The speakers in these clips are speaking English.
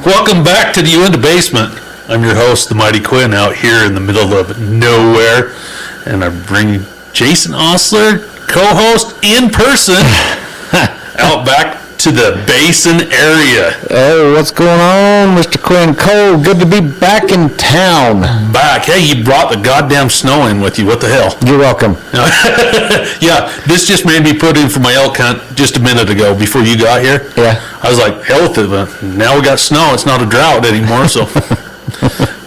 Welcome back to the Uintah Basement. I'm your host, the Mighty Quinn, out here in the middle of nowhere. And I bring Jaycen Ostler, co-host in person, out back to the Basin area. Oh, what's going on, Mr. Quinn Cole? Good to be back in town. Back. Hey, you brought the goddamn snow in with you. What the hell? You're welcome. Yeah, this just made me put in for my elk hunt just a minute ago before you got here. Yeah. I was like, hell with it, but now we got snow. It's not a drought anymore, so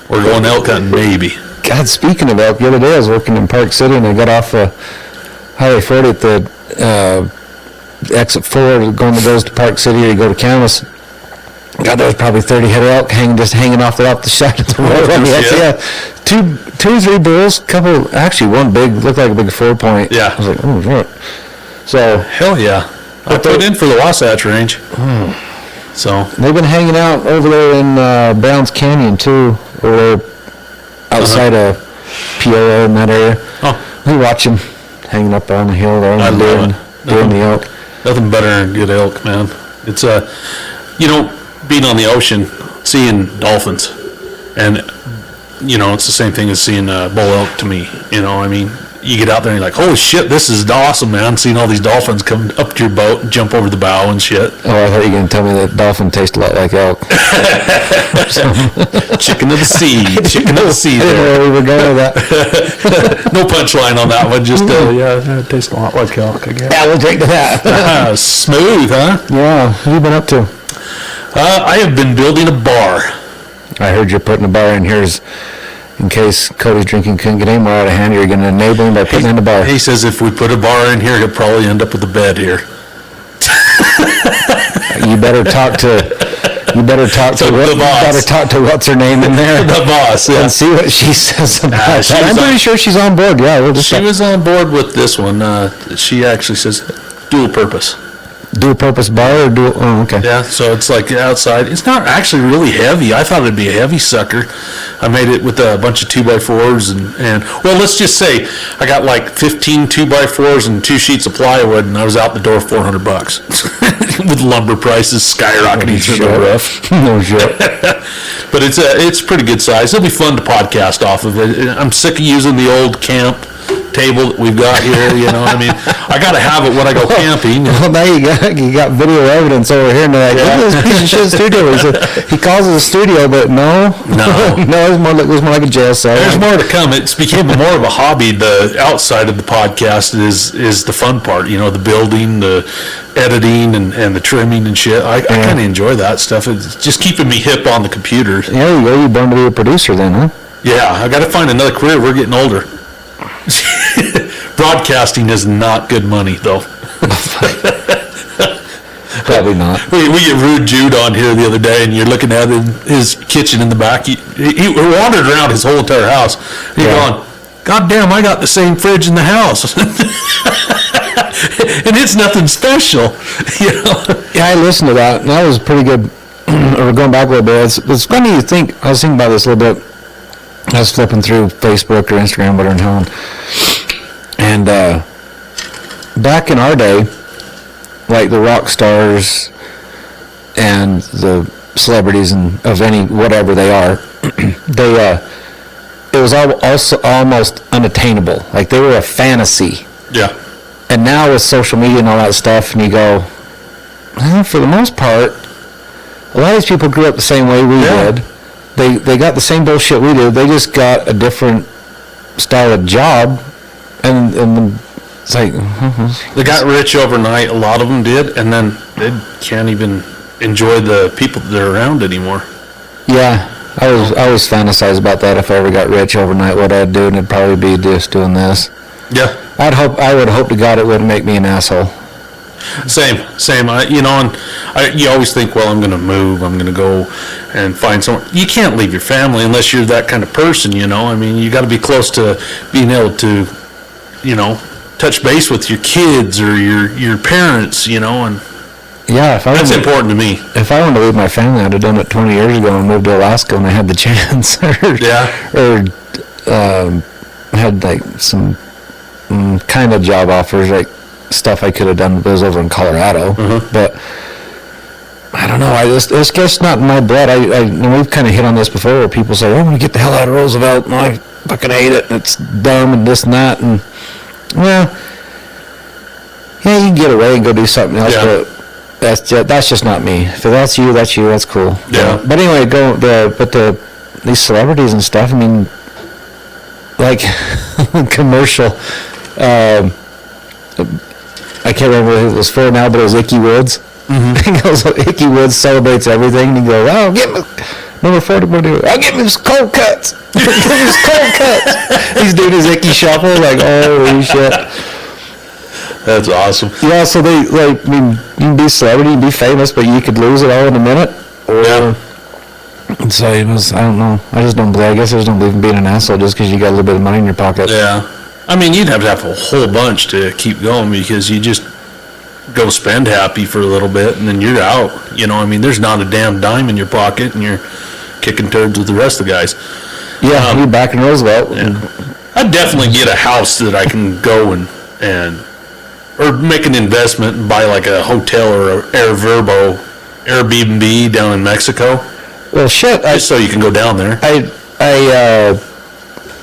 we're going elk hunting, maybe. God, speaking of elk, the other day I was working in Park City and I got off Highway 40 at the exit 4 going that goes to Park City or you go to Camas. God, there was probably 30 head of elk hanging off the side of the road. Yeah. Two or three bulls, couple, actually one big, looked like a big 4-point. Yeah. I was like, oh, shit. So. Hell yeah. I put in for the Wasatch Range. So. They've been hanging out over there in Browns Canyon too, over there outside of Peoria in that area. Oh. We watch them hanging up on the hill there and doing the elk. Nothing better than good elk, man. It's being on the ocean, seeing dolphins, and it's the same thing as seeing bull elk to me. I mean, you get out there and you're like, holy shit, this is awesome, man. Seeing all these dolphins come up to your boat and jump over the bow and shit. Oh, I thought you were going to tell me that dolphin tastes a lot like elk. Chicken of the sea. Chicken of the sea there. I didn't know where we were going with that. No punchline on that one. Just, it tastes a lot like elk, I guess. Yeah, we'll drink to that. Smooth, huh? Yeah. What have you been up to? I have been building a bar. I heard you're putting a bar in here in case Cody's drinking couldn't get any more out of hand. You're going to enable him by putting in the bar. He says if we put a bar in here, he'll probably end up with a bed here. You better talk to the boss. You better talk to what's her name in there. The boss, yeah. And see what she says about that. I'm pretty sure she's on board. Yeah, she was on board with this one. She actually says dual purpose. Dual purpose bar or dual? Oh, okay. Yeah, so it's like outside. It's not actually really heavy. I thought it'd be a heavy sucker. I made it with a bunch of 2x4s and well, let's just say I got like 15 2x4s and 2 sheets of plywood, and I was out the door $400 with lumber prices skyrocketing through the roof. No shit. But it's pretty good size. It'll be fun to podcast off of it. I'm sick of using the old camp table that we've got here, I mean, I gotta have it when I go camping. Well, now you got video evidence over here, and they're like, look at this piece of shit studio. He calls it a studio, but no, it was more like a jail cell. There's more to come. It's became more of a hobby. The outside of the podcast is the fun part, the building, the editing, and the trimming and shit. I kind of enjoy that stuff. It's just keeping me hip on the computer. Yeah, you're born to be a producer then, huh? Yeah, I gotta find another career. We're getting older. Broadcasting is not good money, though. Probably not. We get Rude Jude on here the other day, and you're looking at his kitchen in the back. He wandered around his whole entire house. He's going, God damn, I got the same fridge in the house. And it's nothing special. Yeah, I listened to that, and that was pretty good. We're going back a little bit. It's funny you think. I was thinking about this a little bit. I was flipping through Facebook or Instagram, whatever the hell. And back in our day, like the rock stars and the celebrities and of any whatever they are, it was also almost unattainable. Like they were a fantasy. Yeah. And now with social media and all that stuff, and you go, well, for the most part, a lot of these people grew up the same way we did. They got the same bullshit we did. They just got a different style of job, and it's like they got rich overnight. A lot of them did, and then they can't even enjoy the people that are around anymore. Yeah, I always fantasize about that. If I ever got rich overnight, what I'd do, and it'd probably be just doing this. Yeah, I would hope to God it wouldn't make me an asshole. Same. You always think, well, I'm going to move. I'm going to go and find someone. You can't leave your family unless you're that kind of person, I mean, you got to be close to being able to, touch base with your kids or your parents, and yeah, that's important to me. If I wanted to leave my family, I'd have done it 20 years ago and moved to Alaska when I had the chance. Had like some kind of job offers, like stuff I could have done if it was over in Colorado. But I don't know. It's just not in my blood. And we've kind of hit on this before, where people say, "Oh, I'm gonna get the hell out of Roosevelt," and I fucking hate it. And it's dumb and this and that. And well, yeah, you can get away and go do something else, but that's just not me. If that's you, that's you. That's cool. Yeah. But anyway, these celebrities and stuff. I mean, like commercial. I can't remember who it was for now, but it was Icky Woods. Mm-hmm. He goes, Icky Woods celebrates everything, and he goes, "Oh, get me number 40. I'll get me some cold cuts. Give me some cold cuts." He's doing his Icky shuffle, like, holy shit. That's awesome. Yeah, so they like. I mean, you can be a celebrity, you can be famous, but you could lose it all in a minute. Or, so it was. I don't know. I just don't believe. I guess I just don't believe in being an asshole just because you got a little bit of money in your pocket. Yeah. I mean, you'd have to have a whole bunch to keep going, because you just go spend happy for a little bit and then you're out. You know, I mean, there's not a damn dime in your pocket and you're kicking turds with the rest of the guys. Yeah, you're back in Roosevelt. Yeah. I'd definitely get a house that I can go and or make an investment and buy like a hotel or a Airbnb down in Mexico. Well, shit. Just so you can go down there. I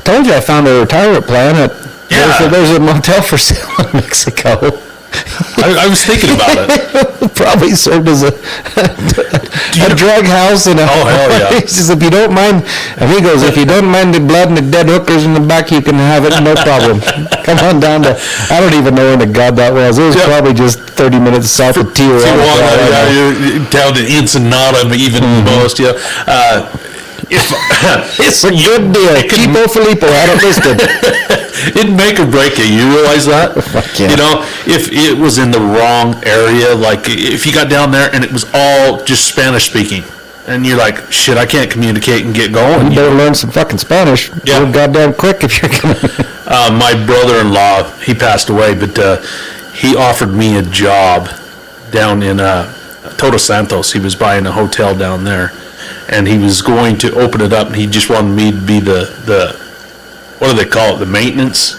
told you I found a retirement plan at. Yeah. There's a motel for sale in Mexico. I was thinking about it. Probably served as a drug house and a. Oh, hell yeah. He says, if you don't mind, and he goes, if you don't mind the blood and the dead hookers in the back, you can have it, no problem. Come on down to, I don't even know where the God that was. It was probably just 30 minutes south of Tijuana. You're down to Ensenada, even most, It's a good deal. Cheapo Filippo had it listed. It'd make or break you. You realize that? Yeah. You know, if it was in the wrong area, like if you got down there and it was all just Spanish speaking, and you're like, shit, I can't communicate and get going. You better learn some fucking Spanish. Yeah. Real goddamn quick if you're gonna. My brother-in-law, he passed away, but he offered me a job down in Todos Santos. He was buying a hotel down there, and he was going to open it up, and he just wanted me to be the what do they call it, the maintenance,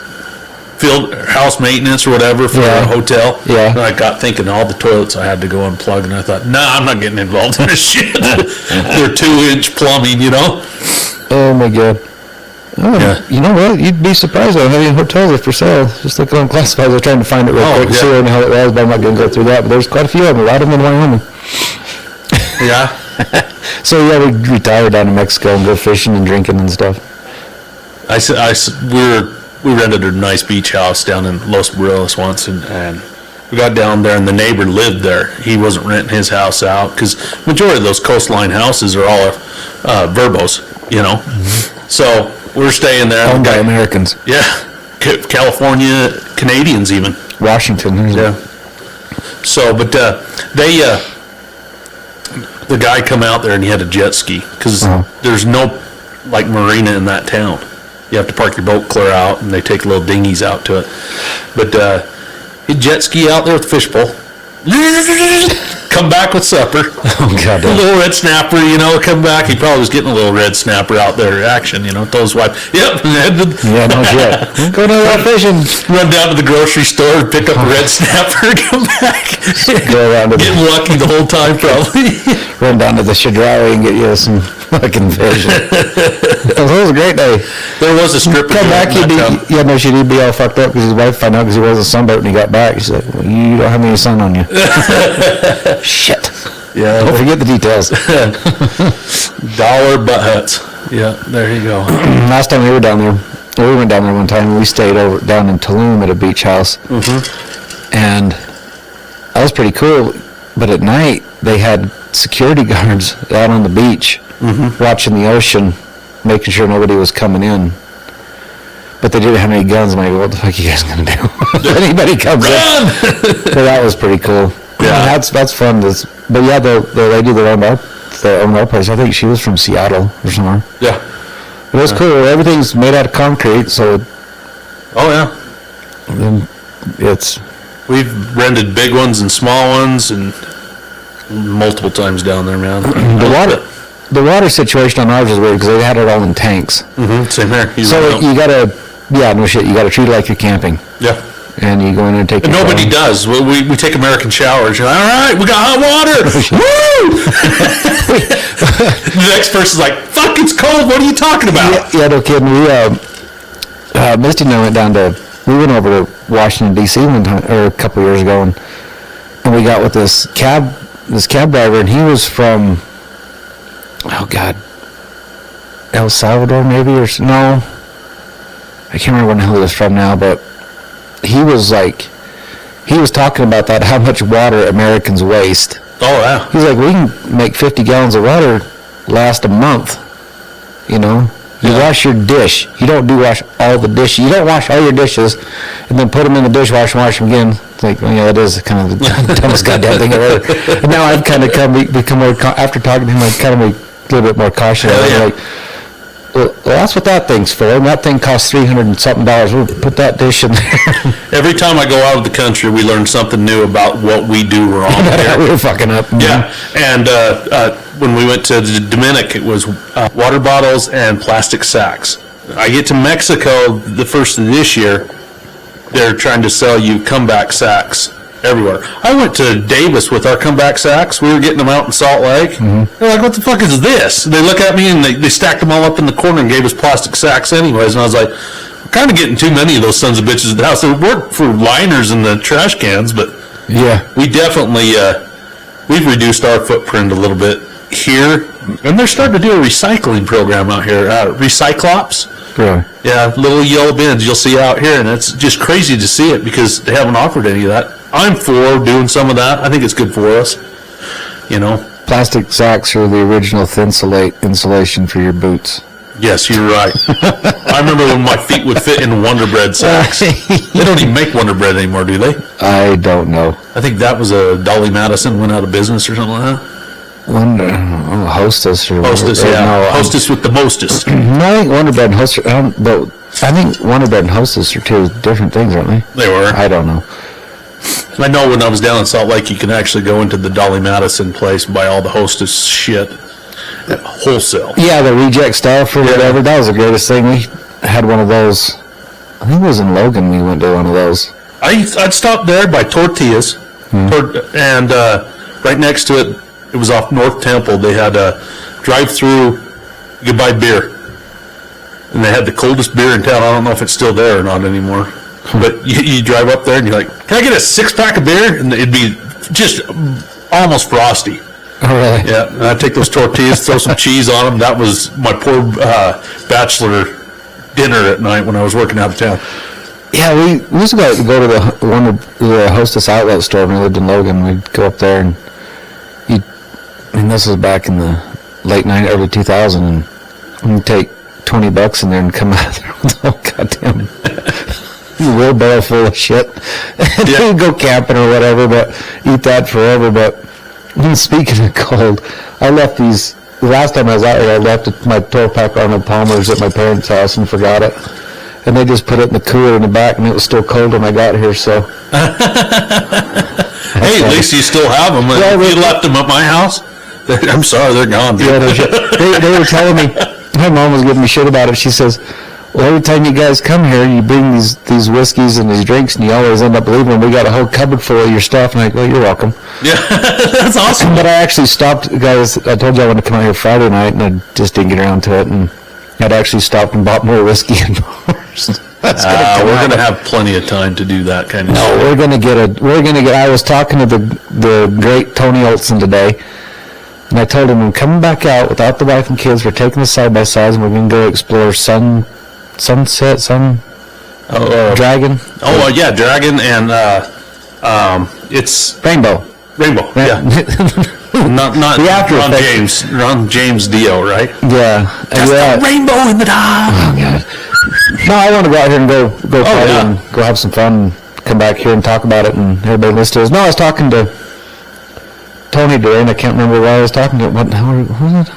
house maintenance or whatever for a hotel. Yeah. And I got thinking all the toilets I had to go unplug, and I thought, nah, I'm not getting involved in this shit. They're 2-inch plumbing, you know? Oh my God. Oh, Yeah. You know what? You'd be surprised how many hotels are for sale. Just looking on classifieds. I was trying to find it real quick and see where the hell it was, but I'm not going to go through that. But there's quite a few of them. A lot of them in Wyoming. Yeah. So yeah, we retired down to Mexico and go fishing and drinking and stuff. We rented a nice beach house down in Los Barriles once, and we got down there, and the neighbor lived there. He wasn't renting his house out, because majority of those coastline houses are all verbos, you know. Mm-hmm. So we're staying there. Owned by Americans. Yeah, California, Canadians even. Washington. Yeah. So, but the guy come out there and he had a jet ski, because there's no like marina in that town. You have to park your boat clear out, and they take little dinghies out to it. But he jet ski out there with the fishbowl. Come back with supper. Oh God! A little red snapper, you know, come back. He probably was getting a little red snapper out there action, you know. Told his wife, "Yep." Yeah, no shit. Go to fishing. Run down to the grocery store, pick up a red snapper, come back. Go around to getting lucky the whole time, probably. Run down to the Chedraui and get you some fucking fish. It was a great day. There was a strip. Come back, he'd be all fucked up because his wife found out because he was a sunboat and he got back. She's like, well, "You don't have any sun on you." Shit. Yeah. Don't forget the details. Dollar butt huts. Yeah, there you go. Last time we were down there, we went down there one time and we stayed over down in Tulum at a beach house. Mm-hmm. And that was pretty cool. But at night, they had security guards out on the beach watching the ocean, making sure nobody was coming in. But they didn't have any guns. I'm like, what the fuck are you guys going to do? If anybody comes in. But that was pretty cool. Yeah, that's fun. But yeah, the lady that owned our place, I think she was from Seattle or somewhere. Yeah. It was cool. Everything's made out of concrete, so. Oh yeah. Then we've rented big ones and small ones, and multiple times down there, man. The water situation on ours is weird because they had it all in tanks. Mm-hmm. Same here. So you gotta, no shit, you gotta treat it like you're camping. Yeah. and you go in and take. And nobody does. We take American showers. You're like, all right, we got hot water. Woo! The next person's like, fuck, it's cold. What are you talking about? Yeah, no kidding. Misty and I we went over to Washington D.C. one time, or a couple years ago, and we got with this cab driver, and he was from, oh God, El Salvador maybe, or no, I can't remember where the hell he was from now, but he was talking about that, how much water Americans waste. Oh, yeah. He's like, we can make 50 gallons of water last a month, you know? You wash your dish. You don't wash all the dishes. You don't wash all your dishes and then put them in the dishwasher and wash them again. It's like, well, yeah, that is kind of the dumbest goddamn thing ever. And now I've kind of become more, after talking to him, I've kind of a little bit more cautious. I'm like, well, that's what that thing's for. And that thing costs $300 and something. We'll put that dish in there. Every time I go out of the country, we learn something new about what we do wrong. We're fucking up. Yeah. And when we went to the Dominic, it was water bottles and plastic sacks. I get to Mexico the first of this year, they're trying to sell you comeback sacks everywhere. I went to Davis with our comeback sacks. We were getting them out in Salt Lake. Mm-hmm. They're like, what the fuck is this? And they look at me and they stacked them all up in the corner and gave us plastic sacks anyways. And I was like, we're kind of getting too many of those sons of bitches at the house. They work for liners in the trash cans, but yeah, we definitely, we've reduced our footprint a little bit here. And they're starting to do a recycling program out here, Recyclops. Really? Yeah, little yellow bins you'll see out here, and it's just crazy to see it because they haven't offered any of that. I'm for doing some of that. I think it's good for us, you know. Plastic sacks are the original thin insulation for your boots. Yes, you're right. I remember when my feet would fit in Wonder Bread sacks. They don't even make Wonder Bread anymore, do they? I don't know. I think that was a Dolly Madison went out of business or something like that. Hostess or Hostess, or, yeah. No, Hostess with the mostest. No, I think Wonder Bread and Hostess, but I think Wonder Bread and Hostess are two different things, aren't they? They were. I don't know. I know when I was down in Salt Lake, you can actually go into the Dolly Madison place and buy all the Hostess shit at wholesale. Yeah, the reject stuff or whatever. That was the greatest thing. We had one of those. I think it was in Logan we went to one of those. I'd stop there by Tortillas, and right next to it, it was off North Temple. They had a drive-through, you could buy beer. And they had the coldest beer in town. I don't know if it's still there or not anymore. But you drive up there and you're like, can I get a 6-pack of beer? And it'd be just almost frosty. Oh, really? Yeah, and I'd take those tortillas, throw some cheese on them. That was my poor bachelor dinner at night when I was working out of town. Yeah, we used to go to the Hostess outlet store when we lived in Logan. We'd go up there and this was back in the late 90s, early 2000, and we'd take $20 in there and come out of there with a whole goddamn wheelbarrow full of shit. And we'd go camping or whatever, but eat that forever. But speaking of cold, I left these, the last time I was out there, I left my 12-pack Arnold Palmer's at my parents' house and forgot it. And they just put it in the cooler in the back, and it was still cold when I got here, so. Hey, at least you still have them. Yeah, if you left them at my house, I'm sorry, they're gone. Yeah, they were telling me, my mom was giving me shit about it. She says, well, every time you guys come here, you bring these whiskeys and these drinks, and you always end up leaving them. We got a whole cupboard full of your stuff. And I go, you're welcome. Yeah, that's awesome. But I actually stopped, guys. I told you I wanted to come out here Friday night, and I just didn't get around to it. And I'd actually stopped and bought more whiskey and bars. We're going to have plenty of time to do that kind of stuff. No, we're going to get, I was talking to the great Tony Olson today, and I told him I'm coming back out without the wife and kids. We're taking the side-by-sides, and we're going to go explore Dragon. Oh, yeah, Dragon, and it's Rainbow. Yeah. not the after Ron James Dio, right? Yeah. That's the rainbow in the dark. Oh, God. No, I want to go out here and go party and go have some fun and come back here and talk about it and everybody listen to us. No, I was talking to Tony today, and I can't remember why I was talking to him. Who was it?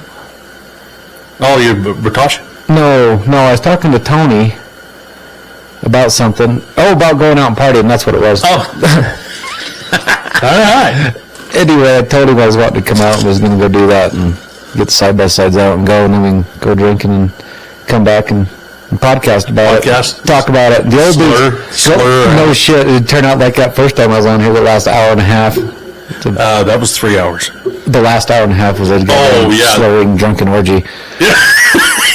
Oh, you Bratosh? No, I was talking to Tony about something. Oh, about going out and partying, that's what it was. Oh. All right. Anyway, I told him I was wanting to come out and was going to go do that and get the side-by-sides out and go, and then we can go drinking and come back and podcast about Podcast? it. Talk about it. The old Slur. no shit. It turned out like that first time I was on here, the last hour and a half. That was 3 hours. The last hour and a half was a slurring drunken orgy. Yeah,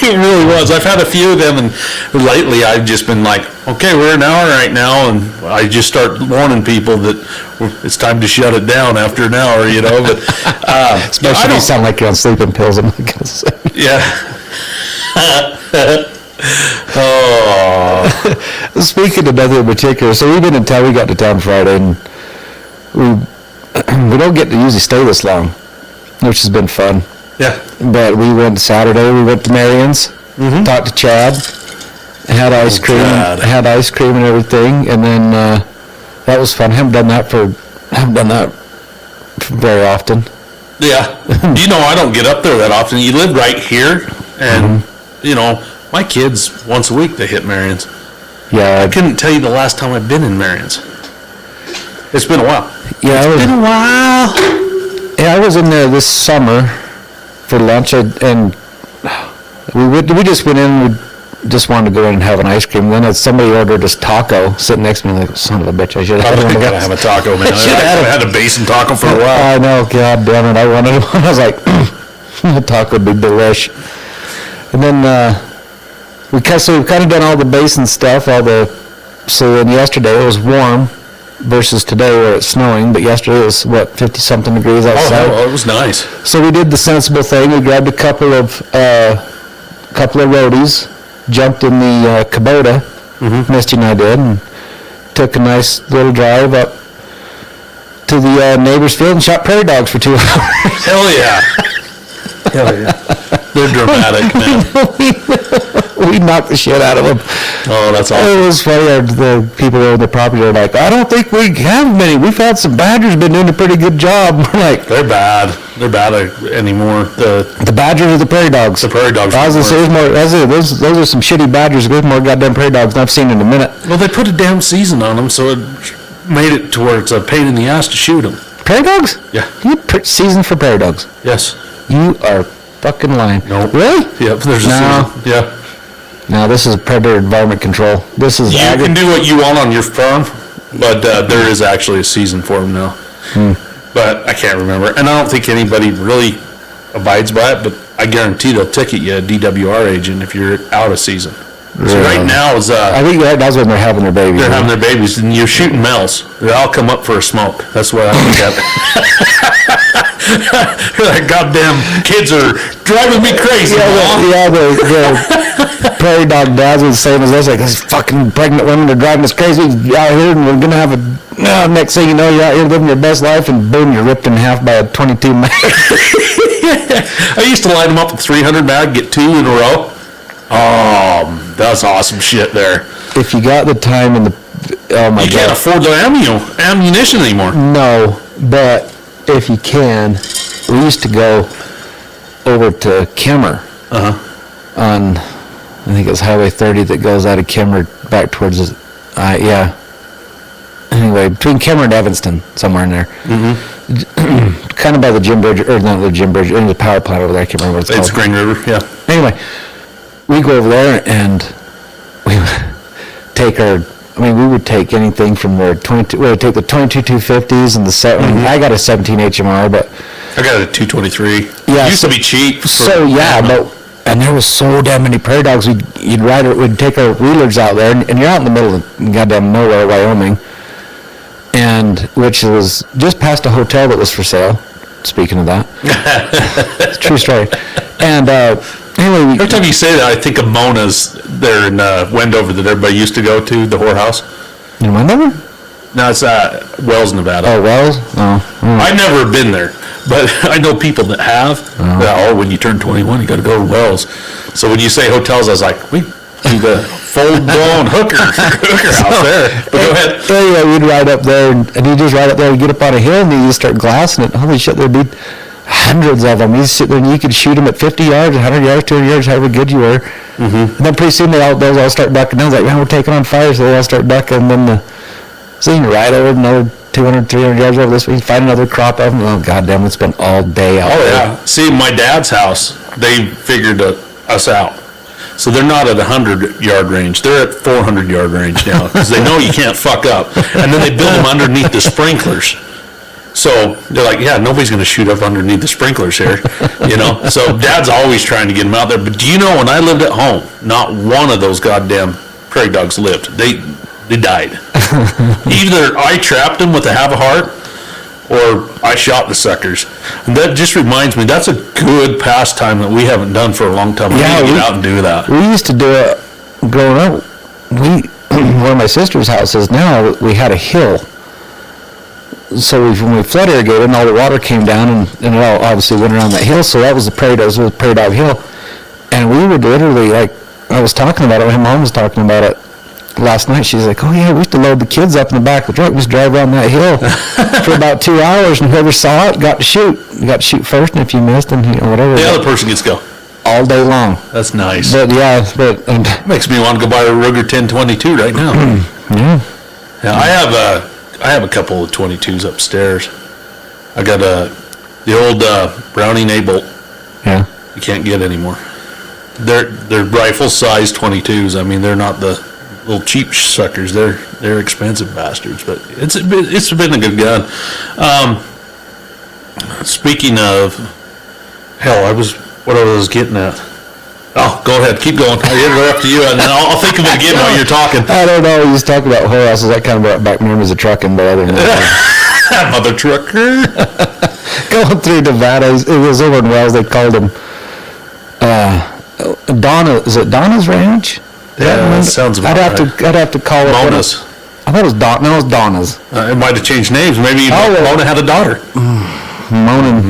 it really was. I've had a few of them, and lately I've just been like, okay, we're an hour right now, and I just start warning people that it's time to shut it down after an hour, But especially if you sound like you're on sleeping pills. I'm like, yeah. Oh. Speaking of nothing in particular, so we've been in town. We got to town Friday, and we don't get to usually stay this long, which has been fun. Yeah. But we went Saturday. We went to Marion's, talked to Chad, had ice cream, and everything, and then that was fun. Haven't done that very often. Yeah. I don't get up there that often. You live right here, and my kids once a week they hit Marion's. Yeah. I couldn't tell you the last time I've been in Marion's. It's been a while. Yeah, it's been a while. Yeah, I was in there this summer for lunch, and we just went in. We just wanted to go in and have an ice cream. Then somebody ordered us taco, sitting next to me, like, son of a bitch, I should have had one. I gotta have a taco, man. I had a basin taco for a while. I know, god damn it, I wanted one. I was like, the taco would be delish. And then we've kind of done all the basin stuff, so then yesterday it was warm versus today where it's snowing, but yesterday it was, 50-something degrees outside. Oh, it was nice. So we did the sensible thing. We grabbed a couple of roadies, jumped in the Kubota, Misty and I did, and took a nice little drive up to the neighbor's field and shot prairie dogs for 2 hours. Hell yeah. Hell yeah. They're dramatic, man. We knocked the shit out of them. Oh, that's awesome. It was funny. The people on the property are like, I don't think we have many. We've had some badgers been doing a pretty good job. We're like, they're bad. They're bad anymore. The badgers or the prairie dogs? The prairie dogs. I was gonna say, those are some shitty badgers. There's more goddamn prairie dogs than I've seen in a minute. Well, they put a damn season on them, so it made it to where it's a pain in the ass to shoot them. Prairie dogs? Yeah. Season for prairie dogs? Yes. You are fucking lying. No. Really? Yep. There's a season. Yeah. Now this is predator environment control. This is. You can do what you want on your farm, but there is actually a season for them now. But I can't remember, and I don't think anybody really abides by it. But I guarantee they'll ticket you a DWR agent if you're out of season. So right now is I think that's when they're having their babies. They're having their babies, and you're shooting males. They all come up for a smoke. That's what I look at. Like, goddamn kids are driving me crazy. The prairie dog dads are the same as us. Like, these fucking pregnant women are driving us crazy out here, and we're gonna have a. Next thing you know, you're out here living your best life, and boom, you're ripped in half by a 22 mag. I used to line them up with 300 mag, get 2 in a row. Oh, that's awesome shit there. If you got the time and you can't afford the ammunition anymore. No, but if you can, we used to go over to Kemmer on, I think it's Highway 30 that goes out of Kemmer back towards, Anyway, between Kemmer and Evanston, somewhere in there. Kind of by the Jim Bridge, or not the Jim Bridge, in the power plant over there. I can't remember what it's called. It's Green River, yeah. Anyway, we go over there and we take we would take anything from we would take the 22 250s and the I got a 17 HMR, but I got a 223. Yeah, it used to be cheap. And there was so damn many prairie dogs. We'd take our wheelers out there, and you're out in the middle of goddamn nowhere, Wyoming, and which was just past a hotel that was for sale. Speaking of that, it's a true story. And anyway, every time you say that, I think of Mona's there in Wendover that everybody used to go to, the whorehouse. In Wendover? No, it's Wells, Nevada. Oh, Wells? Oh. I've never been there, but I know people that have. When you turn 21, you got to go to Wells. So when you say hotels, I was like, we do the full-blown hooker house there. But go ahead. Anyway, we'd ride up there, and you just ride up there and get up on a hill, and you just start glassing it. Holy shit, there'd be hundreds of them. You sit there and you could shoot them at 50 yards, 100 yards, 200 yards, however good you were. And then pretty soon those all start ducking. I was like, man, we're taking on fire, so they all start ducking. And then so you can ride over another 200, 300 yards over this way, find another crop of them. Oh, goddamn, it's been all day out there. Oh, yeah. See, my dad's house, they figured us out. So they're not at 100-yard range. They're at 400-yard range now because they know you can't fuck up. And then they build them underneath the sprinklers. So they're like, yeah, nobody's going to shoot up underneath the sprinklers here, you know. So Dad's always trying to get them out there. But do you know, when I lived at home, not one of those goddamn prairie dogs lived. They died. Either I trapped them with a have a heart, or I shot the suckers. And that just reminds me, that's a good pastime that we haven't done for a long time. We need to get out and do that. We used to do it growing up. Where my sister's house is now, we had a hill. So when we flood irrigated and all the water came down, and it all obviously went around that hill, so that was the prairie dogs, was Prairie Dog Hill. And we would literally, like, I was talking about it, my mom was talking about it last night. She's like, oh yeah, we used to load the kids up in the back of the truck, just drive around that hill for about 2 hours, and whoever saw it got to shoot. You got to shoot first, and if you missed, and whatever. The other person gets to go. All day long. That's nice. But yeah, makes me want to go buy a Ruger 1022 right now. Yeah. Yeah, I have a couple of 22s upstairs. I got the old Browning A-bolt. Yeah. You can't get anymore. They're rifle-sized 22s. I mean, they're not the little cheap suckers. They're expensive bastards, but it's been a good gun. Speaking of, what I was getting at. Oh, go ahead, keep going. I interrupted you, and I'll think of it again while you're talking. I don't know. You was talking about whorehouses. That kind of brought back memories of trucking, but other than that, mother trucker. Going through Nevada, it was over in Wells. They called them Donna. Is it Donna's Ranch? Yeah, that sounds about right. I'd have to call it Mona's. I thought it was Don. No, it was Donna's. It might have changed names. Maybe Mona had a daughter. Mona's.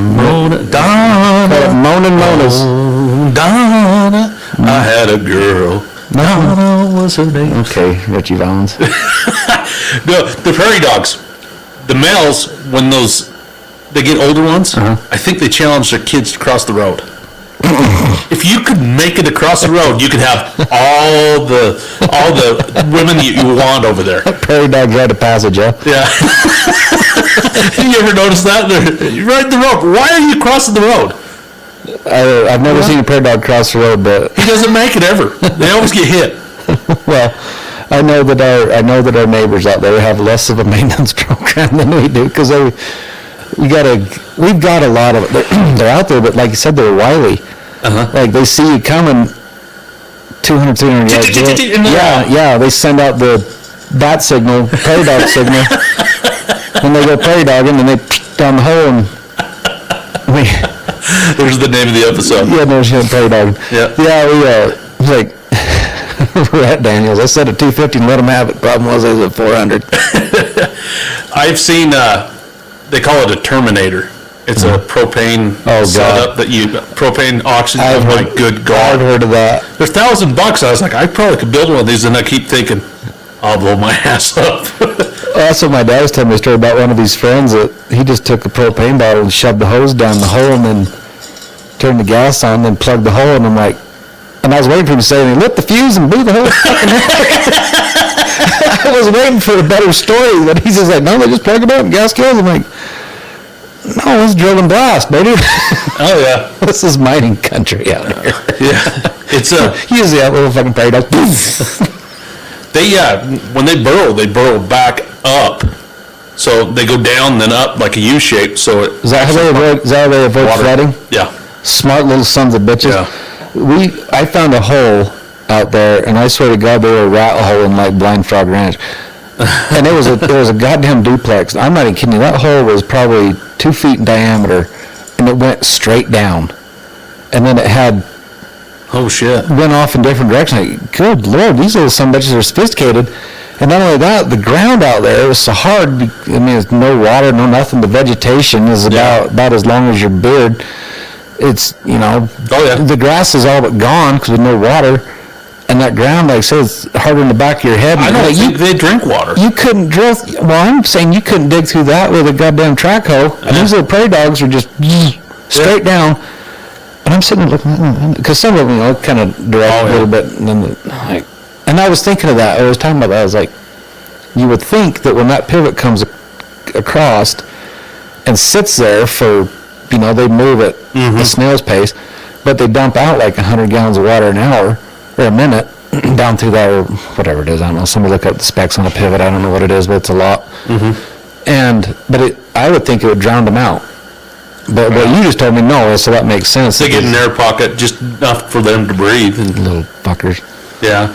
Donna. I had a girl. Donna was her name. Okay, Richie Valens. No, the prairie dogs, the males, when they get older ones, I think they challenge their kids to cross the road. If you could make it across the road, you could have all the women you want over there. Prairie dogs rite of passage, huh? Yeah. You ever notice that? You're riding the road. Why are you crossing the road? I've never seen a prairie dog cross the road, but he doesn't make it ever. They always get hit. Well, I know that our neighbors out there have less of a maintenance program than we do, because we've got a lot of it. They're out there, but like you said, they're wily. Like they see you coming 200, 300 yards. Yeah, they send out the bat signal, prairie dog signal, and they go prairie dogging, and they down the hole, and there's the name of the episode. Yeah, no shit, prairie dogging. Yeah, we we're at Daniels. I said at 250 and let them have it. Problem was I was at 400. I've seen they call it a Terminator. It's a propane setup propane oxygen. My good God. I've heard of that. They're $1,000. I was like, I probably could build one of these, and I keep thinking, I'll blow my ass up. That's what my dad was telling me a story about one of his friends, that he just took a propane bottle and shoved the hose down the hole and then turned the gas on and then plugged the hole, and I'm like, and I was waiting for him to say, and he lit the fuse and blew the whole fucking I was waiting for a better story, but he's just like, no, they just plug it up and gas kills. I'm like, no, it's drill and blast, baby. Oh, yeah. This is mining country out here. Yeah. It's usually that little fucking prairie dog. When they burrow back up. So they go down then up like a U shape. So is that how they avoid flooding? Yeah. Smart little sons of bitches. Yeah. I found a hole out there, and I swear to God, they were a rat hole in like Blind Frog Ranch. And it was a goddamn duplex. I'm not even kidding you. That hole was probably 2 feet in diameter, and it went straight down. And then it had went off in different directions. Like, good Lord, these little son of bitches are sophisticated. And not only that, the ground out there was so hard. I mean, there's no water, no nothing. The vegetation is about as long as your beard. It's, the grass is all but gone because there's no water. And that ground, like I said, it's harder in the back of your head. I know, they drink water. You couldn't drill, I'm saying you couldn't dig through that with a goddamn track hoe. And these little prairie dogs are just straight down. And I'm sitting there looking at them, because some of them, kind of direct a little bit. And then, and I was thinking of that. I was talking about that. I was like, you would think that when that pivot comes across and sits there for, they move at a snail's pace, but they dump out like 100 gallons of water an hour. or a minute down through that, or whatever it is. I don't know. Somebody look up the specs on a pivot. I don't know what it is, but it's a lot. But I would think it would drown them out. But you just told me no, so that makes sense. They get in their pocket just enough for them to breathe. And, little fuckers. yeah.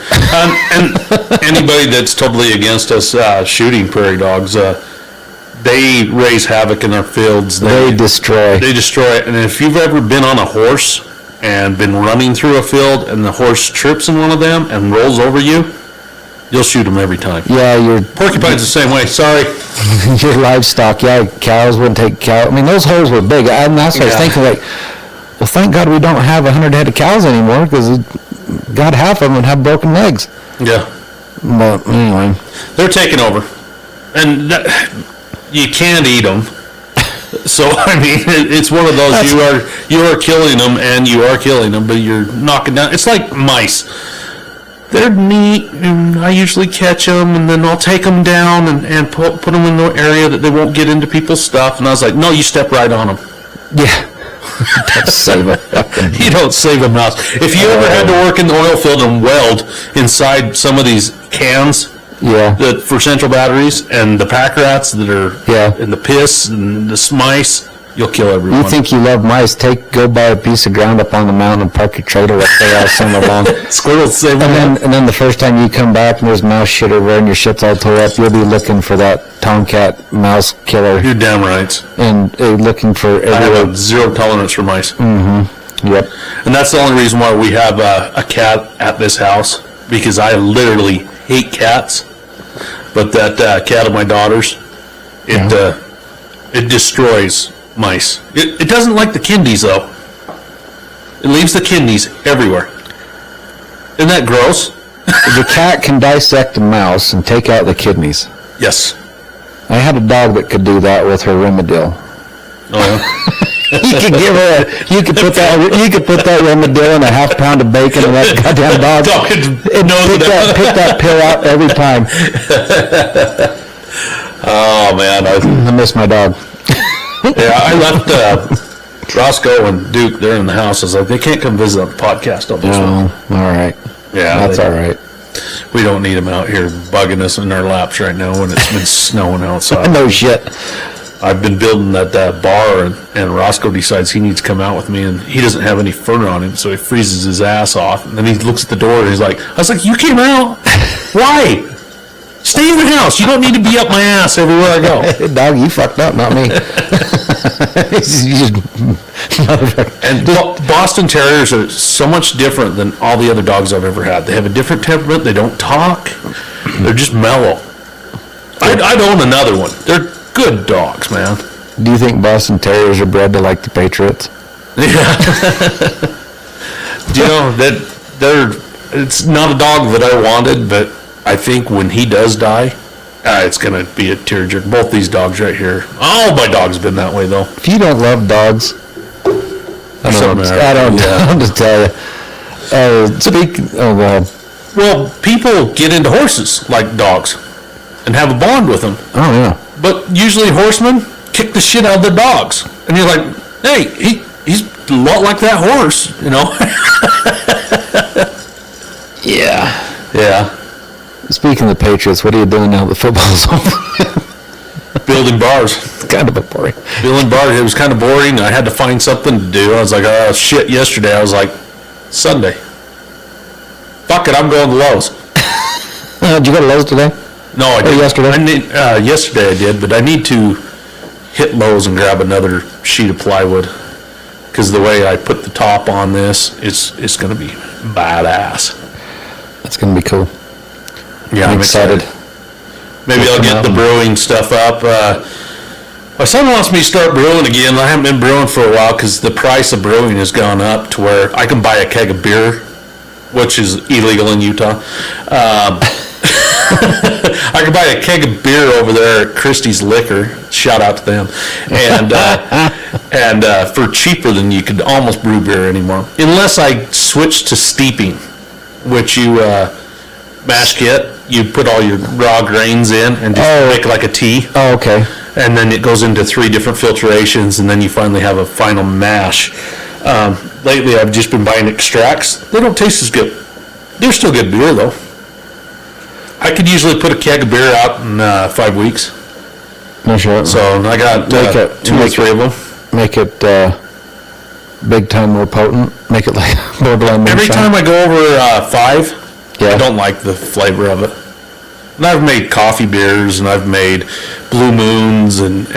And anybody that's totally against us shooting prairie dogs, they raise havoc in our fields. They destroy. They destroy it. And if you've ever been on a horse and been running through a field and the horse trips in one of them and rolls over you, you'll shoot them every time. Yeah, Porcupine's the same way. Sorry. your livestock. Yeah, cows wouldn't take cow. I mean, those holes were big. And that's what I was thinking, like, well, thank God we don't have 100 head of cows anymore, because God, half of them would have broken legs. Yeah. But anyway. They're taking over. And you can't eat them. So, I mean, it's one of those, you are killing them, and you are killing them, but you're knocking down. It's like mice. They're neat, and I usually catch them, and then I'll take them down and put them in the area that they won't get into people's stuff. And I was like, no, you step right on them. Yeah. Don't save a You don't save a mouse. If you ever had to work in the oil field and weld inside some of these cans for central batteries, and the pack rats that are and the piss and the mice, you'll kill everyone. You think you love mice? Go buy a piece of ground up on the mountain and park your trailer up there all summer long. Squirrels save them. And then the first time you come back and there's mouse shit everywhere and your shit's all tore up, you'll be looking for that tomcat mouse killer. You're damn right. And looking for everywhere. I have zero tolerance for mice. Yep. And that's the only reason why we have a cat at this house, because I literally hate cats. But that cat of my daughter's, it destroys mice. It doesn't like the kidneys, though. It leaves the kidneys everywhere. Isn't that gross? The cat can dissect a mouse and take out the kidneys. Yes. I had a dog that could do that with her Rimadyl. Oh, yeah? You could put that Rimadyl in a half pound of bacon and that goddamn dog. Pick that pill out every time. Oh, man. I miss my dog. Yeah, I left Roscoe and Duke, they're in the house. I was like, they can't come visit on the podcast on this one. All right. Yeah. That's all right. We don't need them out here bugging us in our laps right now when it's been snowing outside. No shit. I've been building that bar, and Roscoe decides he needs to come out with me, and he doesn't have any fur on him, so he freezes his ass off. And then he looks at the door, and he's like, I was like, you came out? Why? Stay in the house. You don't need to be up my ass everywhere I go. Dog, you fucked up, not me. And Boston Terriers are so much different than all the other dogs I've ever had. They have a different temperament. They don't talk. They're just mellow. I'd own another one. They're good dogs, man. Do you think Boston Terriers are bred to like the Patriots? Yeah. Do you know that it's not a dog that I wanted, but I think when he does die, it's going to be a tearjerker. Both these dogs right here. All my dogs have been that way, though. If you don't love dogs, I don't know to tell you. Well, people get into horses like dogs and have a bond with them. Oh, yeah. But usually horsemen kick the shit out of their dogs. And you're like, hey, he's a lot like that horse, you know? Yeah. Speaking of the Patriots, what are you doing now that the football's over? Building bars. It's kind of boring. Building bars. It was kind of boring. I had to find something to do. I was like, oh, shit, yesterday. I was like, Sunday. Fuck it, I'm going to Lowe's. Did you go to Lowe's today? No, I didn't. Yesterday? Yesterday I did, but I need to hit Lowe's and grab another sheet of plywood. Because the way I put the top on this, it's going to be badass. That's going to be cool. Yeah, I'm excited. Maybe I'll get the brewing stuff up. My son wants me to start brewing again. I haven't been brewing for a while because the price of brewing has gone up to where I can buy a keg of beer, which is illegal in Utah. I can buy a keg of beer over there at Christie's Liquor. Shout out to them. And for cheaper than you could almost brew beer anymore. Unless I switch to steeping, which you mash kit. You put all your raw grains in and just make like a tea. Oh, okay. And then it goes into 3 different filtrations, and then you finally have a final mash. Lately, I've just been buying extracts. They don't taste as good. They're still good beer, though. I could usually put a keg of beer out in 5 weeks. No sure. So I got two or three of them. Make it big time more potent. Make it like borderline moonshine. Every time I go over 5, Yeah. I don't like the flavor of it. And I've made coffee beers, and I've made Blue Moons, and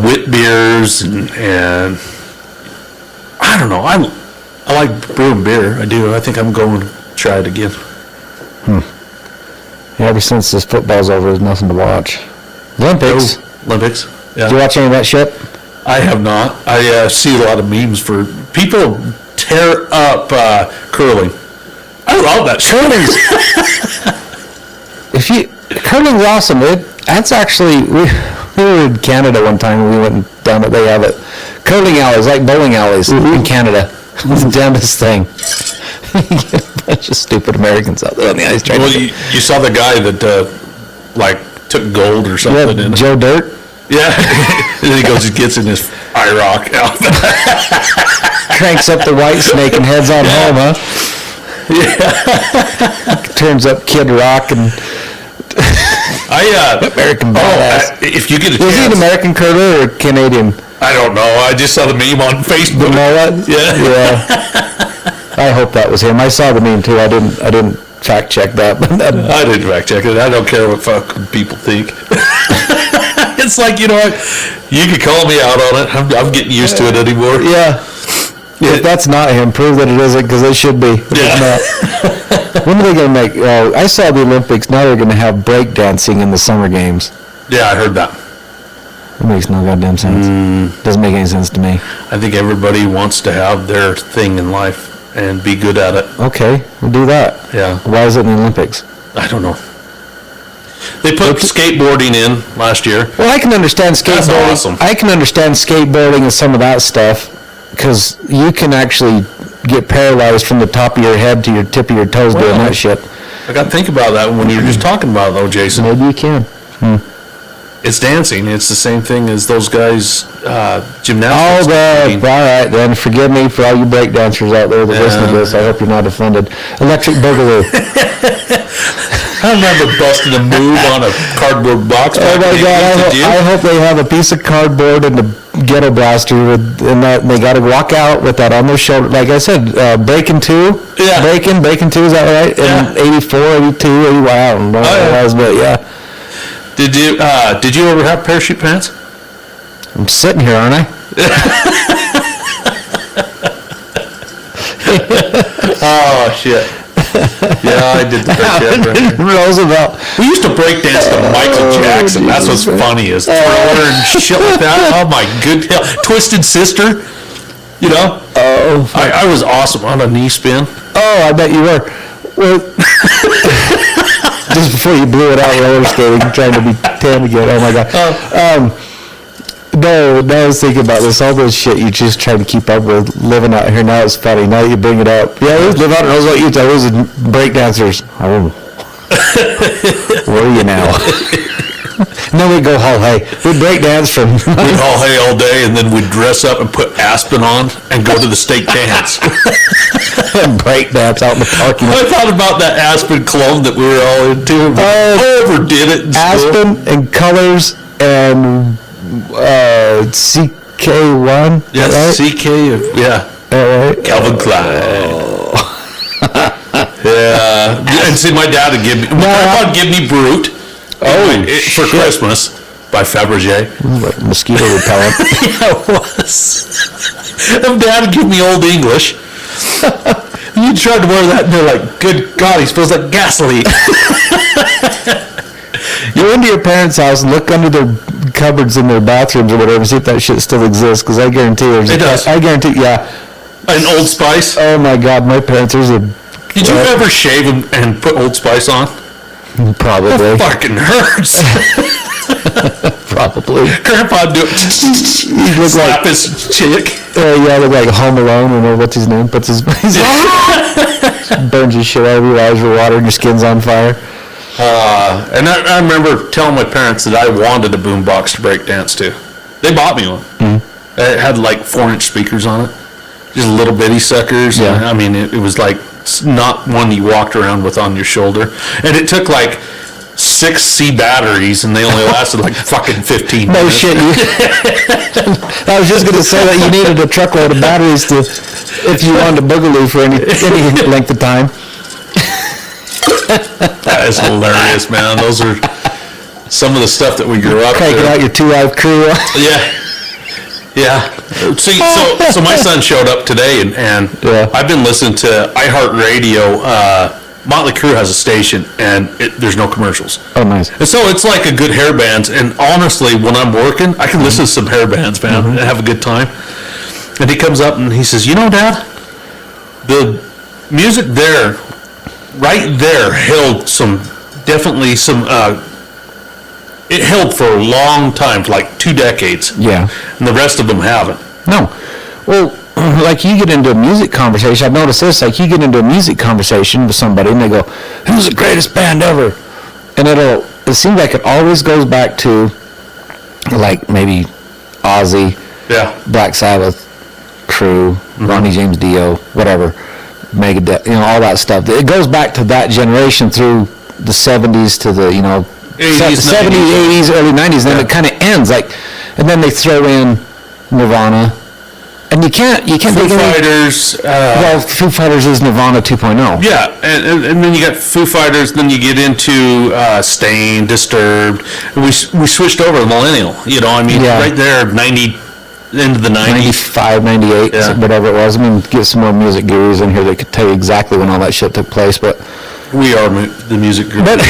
wit beers, and I don't know. I like brewing beer. I do. I think I'm going to try it again. Yeah, ever since this football's over, there's nothing to watch. Olympics. Olympics. Yeah. Did you watch any of that shit? I have not. I see a lot of memes for people tear up curling. I love that shit. Curling's awesome. That's actually, we were in Canada one time and we went down it. They have it. Curling alleys, like bowling alleys in Canada. It's the dumbest thing. You get a bunch of stupid Americans out there on the ice trying Well, to... you saw the guy that took gold or something. Yeah, Joe Dirt. Yeah. And then he gets in his IROC outfit. Cranks up the white snake and heads on home, huh? Yeah. Turns up Kid Rock and... American badass. If you get a Was he an chance... American curler or Canadian? I don't know. I just saw the meme on Facebook. The mullet? Yeah. I hope that was him. I saw the meme too. I didn't fact check that. But I didn't fact check it. I don't care what fucking people think. It's like, you know what? You can call me out on it. I'm getting used to it anymore. Yeah. If that's not him, prove that it isn't, because it should be. Yeah. When are they going to make... I saw the Olympics. Now they're going to have breakdancing in the summer games. Yeah, I heard that. It makes no goddamn sense. Doesn't make any sense to me. I think everybody wants to have their thing in life and be good at it. Okay, we'll do that. Yeah. Why is it in the Olympics? I don't know. They put skateboarding in last year. Well, I can understand skateboarding. That's awesome. I can understand skateboarding and some of that stuff, because you can actually get paralyzed from the top of your head to your tip of your toes doing that shit. I got to think about that when you were just talking about it, though, Jaycen. Maybe you can. It's dancing. It's the same thing as those guys, gymnastics. All right, then. Forgive me for all you breakdancers out there that listen to this. I hope you're not offended. Electric Boogaloo. I remember busting a move on a cardboard box. Oh my God! I hope they have a piece of cardboard and a ghetto blaster, and that they got to walk out with that on their shoulder. Like I said, Breaking 2. Yeah. Breaking 2. Is that right? Yeah. In 84, 82, 80. I don't know what it was, but yeah. Did you ever have parachute pants? I'm sitting here, aren't I? Oh shit! Yeah, I did the parachute. Roosevelt. We used to break dance to Michael Jackson. That's what's funny is Thriller and shit like that. Oh my good hell! Twisted Sister. You know? Oh. I was awesome on a knee spin. Oh, I bet you were. Well, just before you blew it out roller skating, trying to be tan again. Oh my God. No, I was thinking about this. All this shit you just trying to keep up with living out here. Now it's funny. Now you bring it up. Yeah, we live out in Roosevelt, Utah. Those are breakdancers. Oh. Where are you now? And then we'd go haul hay. We'd break dance from... We'd haul hay all day, and then we'd dress up and put Aspen on and go to the state dance. and break dance out in the parking lot. I thought about that Aspen cologne that we were all into. Overdid it in Aspen school. and Colors and CK1. Yes, right? CK, yeah. All right. Calvin Klein. Yeah. And see, my dad would give me, my grandpa would give me Brute. For Christmas by Fabergé. Like mosquito repellent. Yeah, it was. And Dad would give me Old English. You tried to wear that, and they're like, "Good God, he smells like gasoline." You go into your parents' house and look under their cupboards in their bathrooms or whatever, see if that shit still exists. Because I guarantee there's. It does. I guarantee, yeah. An Old Spice. Oh my God, my parents. There's a. Did you ever shave and put Old Spice on? Probably. That fucking hurts. Probably. Grandpa do it. He looked Slap like his chick. yeah, look like Home Alone. Or what's his name? Puts his burns his shit out of your eyes with water and your skin's on fire. And I remember telling my parents that I wanted a boombox to break dance to. They bought me one. Mm-hmm. It had like 4-inch speakers on it, just little bitty suckers. Yeah. I mean, it was like It's not one you walked around with on your shoulder. And it took like 6 C batteries, and they only lasted like fucking 15 No minutes. shit. I was just going to say that you needed a truckload of batteries to, if you wanted to boogaloo for any length of time. That is hilarious, man. Those are some of the stuff that we grew up Cranking with. out your 2-live crew. Yeah. See, so my son showed up today, and Yeah. I've been listening to iHeartRadio. Motley Crue has a station, and there's no commercials. Oh, nice. And so it's like a good hair bands. And honestly, when I'm working, I can listen to some hair bands, man, and have a good time. And he comes up and he says, Dad, the music there, right there, held definitely some, it held for a long time, for like 2 decades. Yeah. And the rest of them haven't. No. Well, like you get into a music conversation, I've noticed this, like you get into a music conversation with somebody and they go, who's the greatest band ever? And it seems like it always goes back to like maybe Ozzy, Yeah. Black Sabbath, Crew, Ronnie James Dio, whatever, Megadeth, all that stuff. It goes back to that generation through the 70s to the, 80s, 70s, 80s, early 90s, and then it kind of ends, like, and then they throw in Nirvana. And you can't Foo Fighters. Well, Foo Fighters is Nirvana 2.0. Yeah, and then you got Foo Fighters, then you get into Stain, Disturbed. And we switched over to Millennial, Yeah. right there, into the 90s. 95, 98, Yeah. whatever it was. Get some more music gurus in here that could tell you exactly when all that shit took place. But We are the music group. But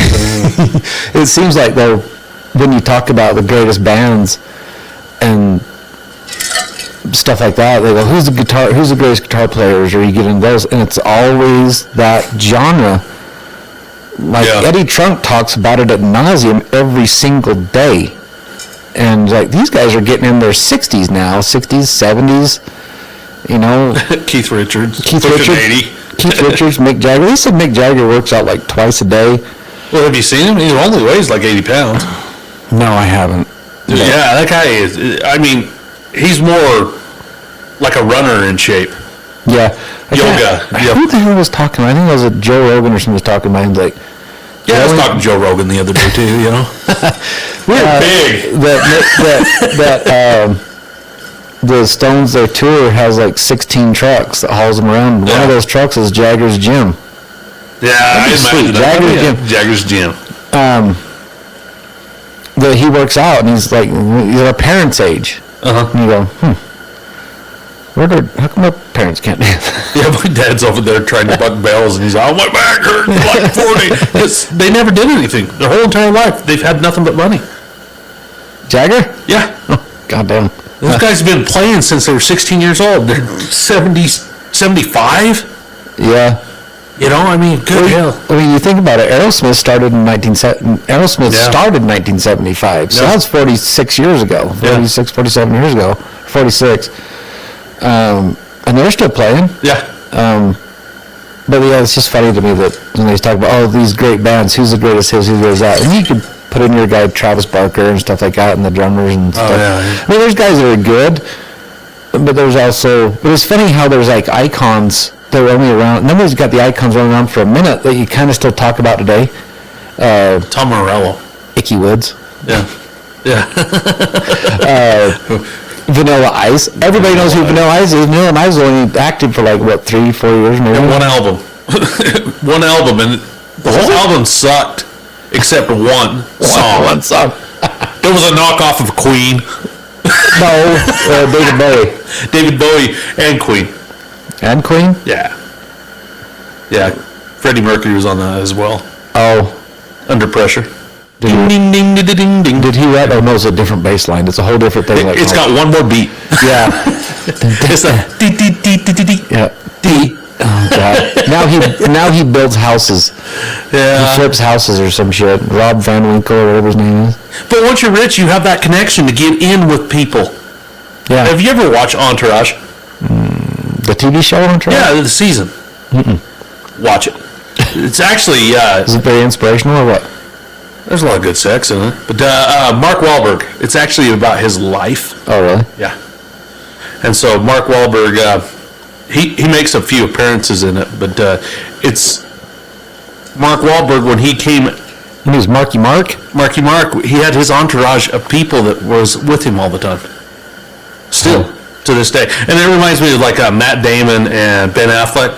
it seems like, though, when you talk about the greatest bands and stuff like that, they go, who's the greatest guitar players, or you get in those, and it's always that genre. Like, Yeah. Eddie Trunk talks about it ad nauseum every single day. And, like, these guys are getting in their 60s now, 60s, 70s, Keith Richards. Keith pushing Richards, 80. Keith Richards, Mick Jagger. They said Mick Jagger works out like twice a day. Well, have you seen him? He only weighs like 80 pounds. No, I haven't. Yeah, that guy is, he's more like a runner in shape. Yeah. Yoga. Who the hell was talking? I think it was Joe Rogan or something was talking about him. Like, Yeah, I was talking to Joe Rogan the other day too, We're big. The Stones, their tour has like 16 trucks that hauls them around. One Yeah. of those trucks is Jagger's gym. Yeah, I be sweet. imagine that. Jagger's gym. Jagger's gym. That he works out, and he's like, he's our parents' age. Uh-huh. And you go, how come our parents can't do that? Yeah, my dad's over there trying to buck bells, and he's like, oh, my back hurts like 40. Because they never did anything. Their whole entire life, they've had nothing but money. Jagger? Yeah. Goddamn. Those guys have been playing since they were 16 years old. They're 70, 75. Yeah. Good hell. I mean, you think about it. Aerosmith started in 1975, so Yeah. that's 46 years ago. 46, 47 years ago. 46. And they're still playing. Yeah. But yeah, it's just funny to me that when they talk about, these great bands, who's the greatest his, who's the greatest that, and you could put in your guy Travis Barker and stuff like that, and the drummers and stuff. yeah. I mean, there's guys that are good, but there's also, but it's funny how there's like icons that are only around, nobody's got the icons running around for a minute that you kind of still talk about today. Tom Morello. Icky Woods. Yeah. Yeah. Vanilla Ice. Everybody knows who Vanilla Ice is. Vanilla Ice is only active for like, 3-4 years maybe? One album. One album, and the whole album sucked, except one song. One song. There was a knockoff of Queen. No, David Bowie. David Bowie and Queen. And Queen? Yeah. Yeah. Freddie Mercury was on that as well. Oh. Under Pressure. Did Ding, ding, ding, ding, ding. Did he write? Oh, no, it's a different bass line. It's a whole different thing. It's got one more beat. Yeah. It's a dee, dee, dee, dee, dee, dee. Yeah. Oh, God. Now he builds houses. He Yeah. flips houses or some shit. Rob Van Winkle or whatever his name is. But once you're rich, you have that connection to get in with people. Yeah. Have you ever watched Entourage? The TV show on Toronto? Yeah, the season. Watch it. It's actually, Is it very inspirational or what? there's a lot of good sex in it. But Mark Wahlberg, it's actually about his life. Oh, really? Yeah. And so Mark Wahlberg, he makes a few appearances in it, but it's Mark Wahlberg when he came. He was Marky Mark? Marky Mark, he had his entourage of people that was with him all the time. Still, to this day. And it reminds me of like Matt Damon and Ben Affleck.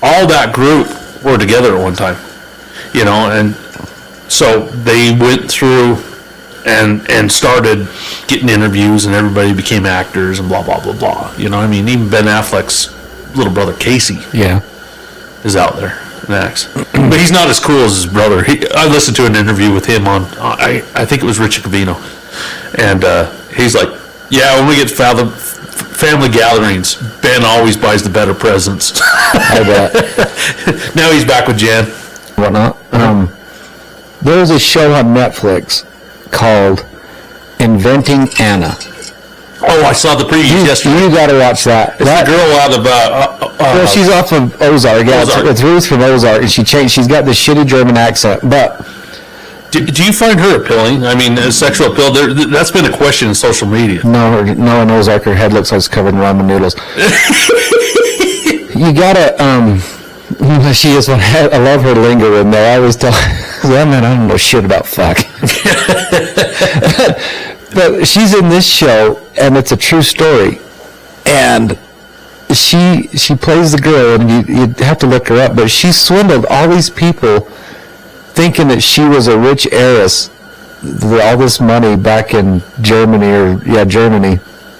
All that group were together at one time. You know, and so they went through and started getting interviews, and everybody became actors and blah, blah, blah, blah. You know what I mean? Even Ben Affleck's little brother, Casey, is out there. Next. But he's not as cool as his brother. I listened to an interview with him on, I think it was Richie Covino, and he's like, yeah, when we get family gatherings, Ben always buys the better presents. I bet. Now he's back with Jen. Whatnot. There was a show on Netflix called Inventing Anna. Oh, I saw the previews yesterday. You got to watch that. It's the girl out of... well, she's off of Ozark. Yeah, Ozark. It's Ruth from Ozark, and she's got this shitty German accent. But do you find her appealing? I mean, sexual appeal, that's been a question in social media. no, in Ozark, her head looks like it's covered in ramen noodles. You got to... she is one. I love her lingo in there. I always tell her, man, I don't know shit about fuck. But she's in this show, and it's a true story. And she plays the girl, and you have to look her up, but she swindled all these people thinking that she was a rich heiress with all this money back in Germany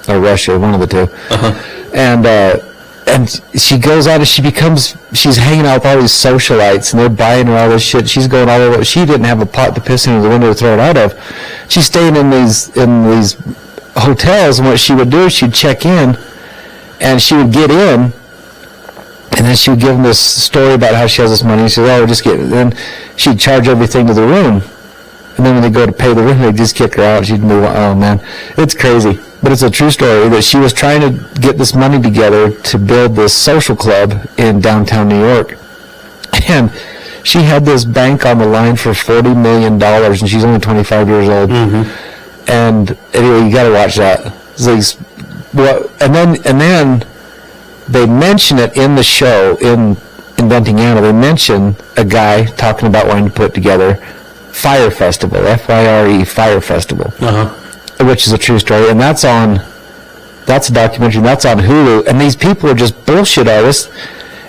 or Russia, one of the two. And she goes out and she's hanging out with all these socialites, and they're buying her all this shit. She's going all over. She didn't have a pot to piss into the window to throw it out of. She's staying in these hotels, and what she would do is she'd check in, and she would get in, and then she would give them this story about how she has this money. She said, "Oh, just get it." Then she'd charge everything to the room, and then when they go to pay the room, they'd just kick her out. She'd move on. Oh man, it's crazy. But it's a true story that she was trying to get this money together to build this social club in downtown New York. And she had this bank on the line for $40 million, and she's only 25 years old. Mm-hmm. And anyway, you got to watch that. And then they mention it in the show, in Inventing Anna. They mention a guy talking about wanting to put together Fire Festival, F-I-R-E, Fire Festival. Which is a true story, and that's a documentary, that's on Hulu, and these people are just bullshit artists,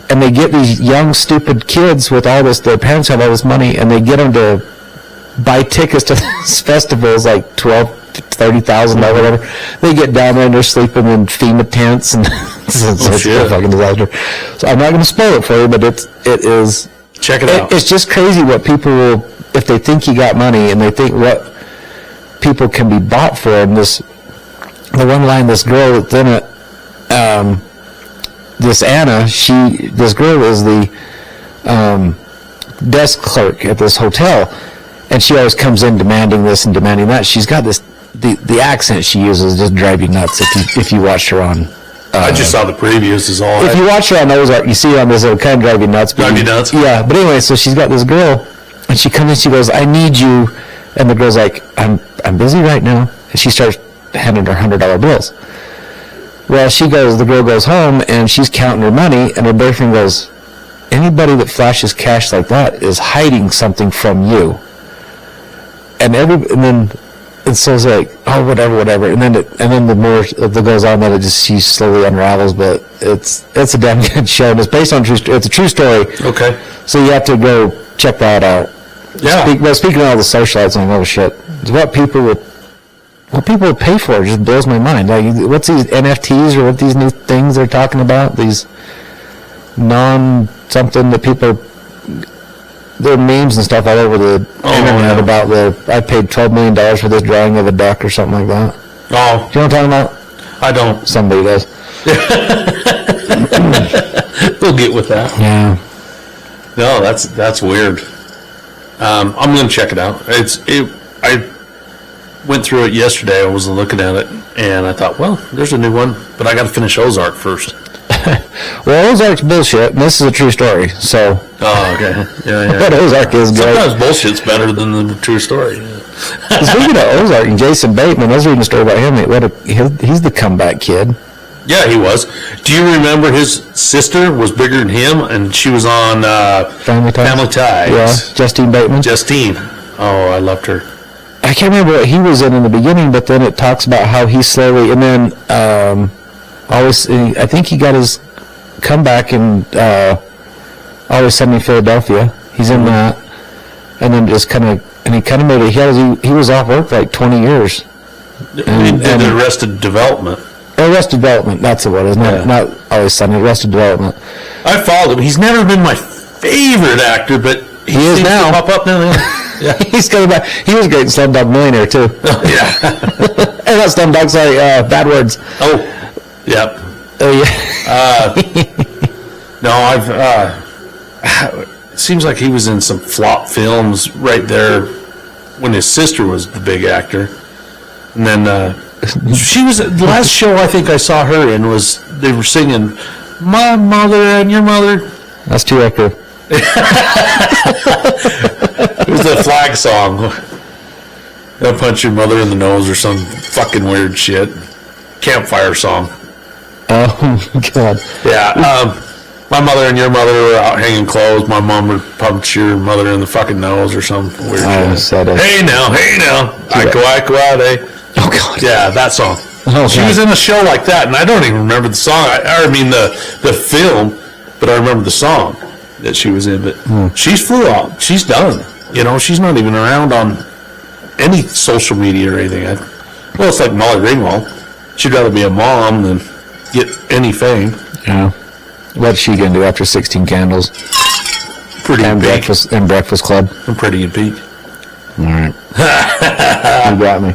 and they get these young, stupid kids with all this, their parents have all this money, and they get them to buy tickets to these festivals, like $30,000 or whatever. They get down there, and they're sleeping in FEMA tents, and it's a fucking disaster. So I'm not going to spoil it for you, but it is... Check it out. It's just crazy what people will, if they think you got money, and they think what people can be bought for. And the one line, this girl that's in it, this Anna, this girl is the desk clerk at this hotel, and she always comes in demanding this and demanding that. She's got this, the accent she uses just drive you nuts if you watch her on. I just saw the previews is all. If you watch her on Ozark, you see her on this, it'll kind of drive you nuts. Drive you nuts? Yeah, but anyway, so she's got this girl, and she comes in, she goes, "I need you," and the girl's like, I'm busy right now, and she starts handing her $100 bills. Well, the girl goes home, and she's counting her money, and her boyfriend goes, "Anybody that flashes cash like that is hiding something from you." And so it's like, oh, whatever, and then the more that goes on, that she slowly unravels. But it's a damn good show, and it's based on it's a true story. Okay. So you have to go check that out. Yeah. Speaking of all the socialites, I'm like, oh shit, what people would pay for it just blows my mind. Like, what's these NFTs or what these new things they're talking about? These something that people, there are memes and stuff all over the internet about I paid $12 million for this drawing of a duck or something like that. Oh. Do you know what I'm talking about? I don't. Somebody does. We'll get with that. Yeah. No, that's weird. I'm going to check it out. I went through it yesterday. I was looking at it, and I thought, well, there's a new one, but I got to finish Ozark first. Well, Ozark's bullshit, and this is a true story, so... Oh, okay. Yeah. But Ozark is great. Sometimes bullshit's better than the true story. Speaking of Ozark and Jaycen Bateman, I was reading a story about him. He's the comeback kid. Yeah, he was. Do you remember his sister was bigger than him, and she was on Family Ties? Yeah, Justine Bateman. Justine. Oh, I loved her. I can't remember what he was in the beginning, but then it talks about how he slowly, and then I think he got his comeback in Always Sunny in Philadelphia. He's in that, and then just kind of, and he kind of made it. He was off work for like 20 years. And Arrested Development. Arrested Development, that's the word. Not Always Sunny. Arrested Development. I followed him. He's never been my favorite actor, but he is seems now. to pop up now. Yeah. He's coming back. He was great in Slumdog Millionaire too. Oh, yeah. And not Slumdog, sorry, Bad Words. Oh, yep. Oh yeah. No, it seems like he was in some flop films right there when his sister was the big actor. And then she was, the last show I think I saw her in was, they were singing, "My Mother and Your Mother." That's too accurate. It was a flag song. They'll punch your mother in the nose or some fucking weird shit. Campfire song. Oh, God. Yeah, my mother and your mother were out hanging clothes. My mom would punch your mother in the fucking nose or some weird shit. Hey now, Iko, eh? Oh, God. Yeah, that song. Oh, she was in a show like that, and I don't even remember the song. I mean the film, but I remember the song that she was in. But she's flew out. She's done. You know, she's not even around on any social media or anything. Well, it's like Molly Ringwald. She'd rather be a mom than get any fame. Yeah. What's she gonna do after 16 Candles? Pretty and and Breakfast Club. I'm Pretty and Peak. All right. You got me.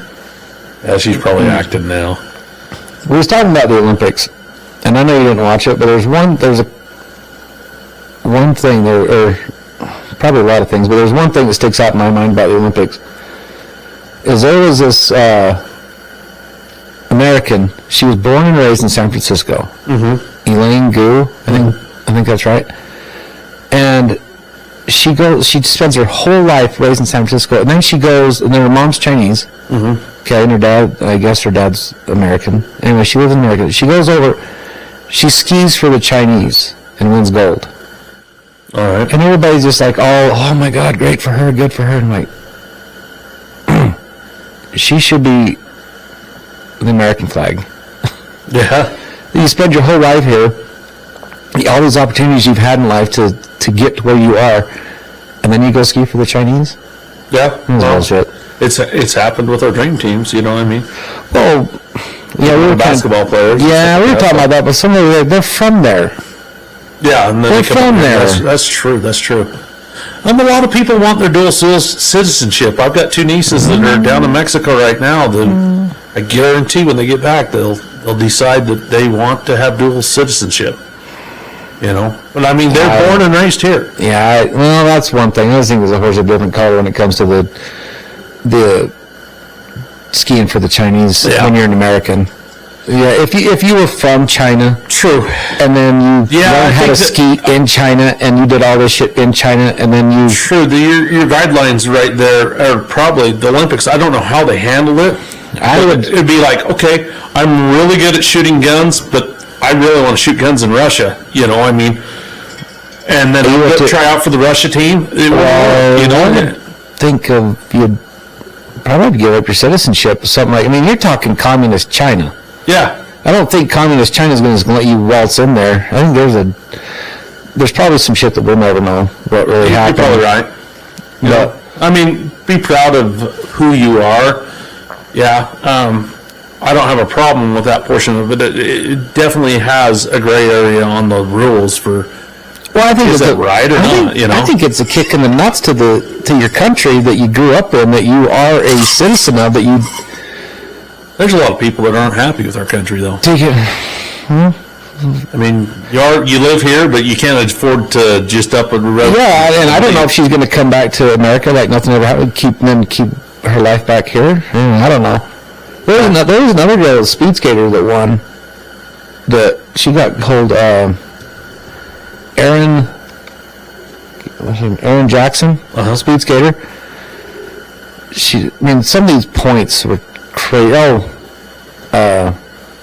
Yeah, she's probably acting now. We was talking about the Olympics, and I know you didn't watch it, but there's one thing there, or probably a lot of things, but there's one thing that sticks out in my mind about the Olympics. Is there was this American. She was born and raised in San Francisco. Mm-hmm. Elaine Gu, I think that's right. And she spends her whole life raised in San Francisco, and then she goes, and then her mom's Chinese. Mm-hmm. Okay, and her dad, I guess her dad's American. Anyway, she lives in America. She goes over, she skis for the Chinese and wins gold. All right. And everybody's just like, oh my God, great for her, good for her. And I'm like, she should be the American flag. Yeah. You spend your whole life here, all these opportunities you've had in life to get to where you are, and then you go ski for the Chinese? Yeah. That's bullshit. It's happened with our dream teams, you know what I mean? Well, yeah, we were basketball players. Yeah, we were talking about that, but some of them, they're from there. Yeah, and then they're from there. That's true. A lot of people want their dual citizenship. I've got two nieces that are down in Mexico right now. I guarantee when they get back, they'll decide that they want to have dual citizenship. You know, but I mean, they're born and raised here. Yeah, well, that's one thing. I think there's a horse of different color when it comes to the skiing for the Chinese when you're an American. Yeah, if you were from China, true, and then you learned how to ski in China, and you did all this shit in China, and then you your guidelines right there are probably the Olympics. I don't know how they handle it. It'd be like, okay, I'm really good at shooting guns, but I really want to shoot guns in Russia. You know, I mean, and then you try out for the Russia team. You know, think of you'd probably have to give up your citizenship or something like. I mean, you're talking communist China. Yeah. I don't think communist China's going to let you waltz in there. I think there's probably some shit that we'll never know what really happened. You're probably right. Yeah. I mean, be proud of who you are. Yeah. I don't have a problem with that portion of it. It definitely has a gray area on the rules for. Well, I think is it right or not? You know, I think it's a kick in the nuts to your country that you grew up in, that you are a citizen of, that you. There's a lot of people that aren't happy with our country, though. I mean, you live here, but you can't afford to just up and Yeah, and I don't know if she's going to come back to America like nothing ever happened. Keep her life back here. I don't know. There was another girl, a speed skater, that won. That she got called Erin Jackson, speed skater. Some of these points were crazy.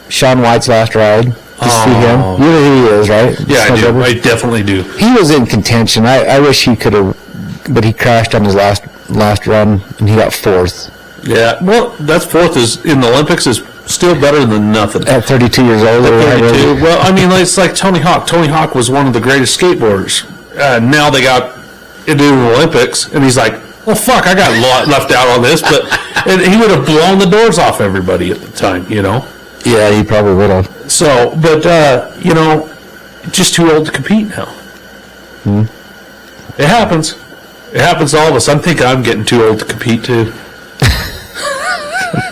She Shaun White's last ride. To see him. You know who he is, right? Yeah, I do. I definitely do. He was in contention. I wish he could have, but he crashed on his last run, and he got 4th. Yeah, well, that's 4th is in the Olympics is still better than nothing. At 32 years old. At 32. Well, I mean, it's like Tony Hawk. Tony Hawk was one of the greatest skateboarders. Now they got into the Olympics, and he's like, well, fuck, I got left out on this, but and he would have blown the doors off everybody at the time, you know? Yeah, he probably would have. So, but, you know, just too old to compete now. It happens. It happens to all of us. I think I'm getting too old to compete, too.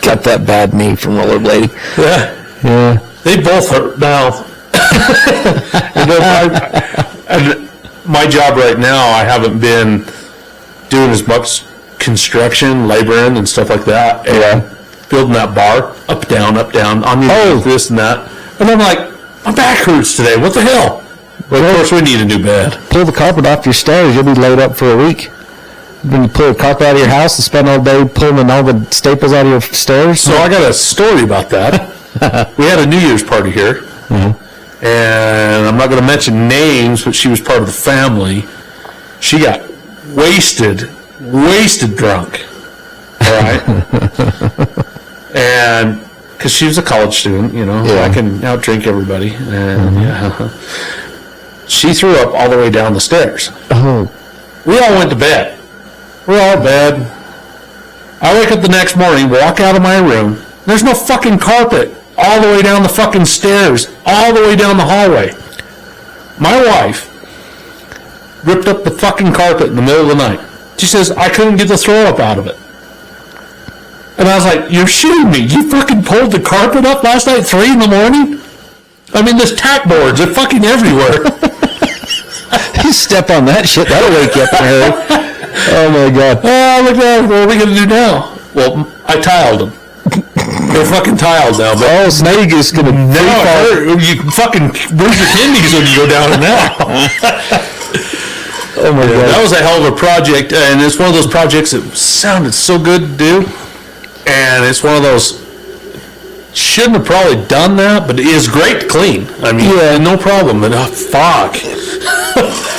Got that bad knee from rollerblading. Yeah. They both hurt now. And my job right now, I haven't been doing as much construction, laboring, and stuff like that. And building that bar, up, down, on this and that. And I'm like, my back hurts today. What the hell? Well, of course, we need a new bed. Pull the carpet off your stairs. You'll be laid up for a week. When you pull the carpet out of your house and spend all day pulling all the staples out of your stairs. So I got a story about that. We had a New Year's party here. And I'm not going to mention names, but she was part of the family. She got wasted drunk. All right? And because she was a college student, you know, I can outdrink everybody. And she threw up all the way down the stairs. Oh. We all went to bed. We're all in bed. I wake up the next morning, walk out of my room. There's no fucking carpet all the way down the fucking stairs, all the way down the hallway. My wife ripped up the fucking carpet in the middle of the night. She says, I couldn't get the throw up out of it. And I was like, you're shitting me. You fucking pulled the carpet up last night at 3 in the morning? I mean, there's tack boards. They're fucking everywhere. You step on that shit, that'll wake you up in a hurry. Oh, my God. Oh, look at that. What are we going to do now? Well, I tiled them. They're fucking tiled now. But oh, so now you're just going to... No, you fucking... Where's your kidneys when you go down and now? Oh, my God. That was a hell of a project, and it's one of those projects that sounded so good to do. And it's one of those, shouldn't have probably done that, but it is great to clean. I mean, no problem. But fuck.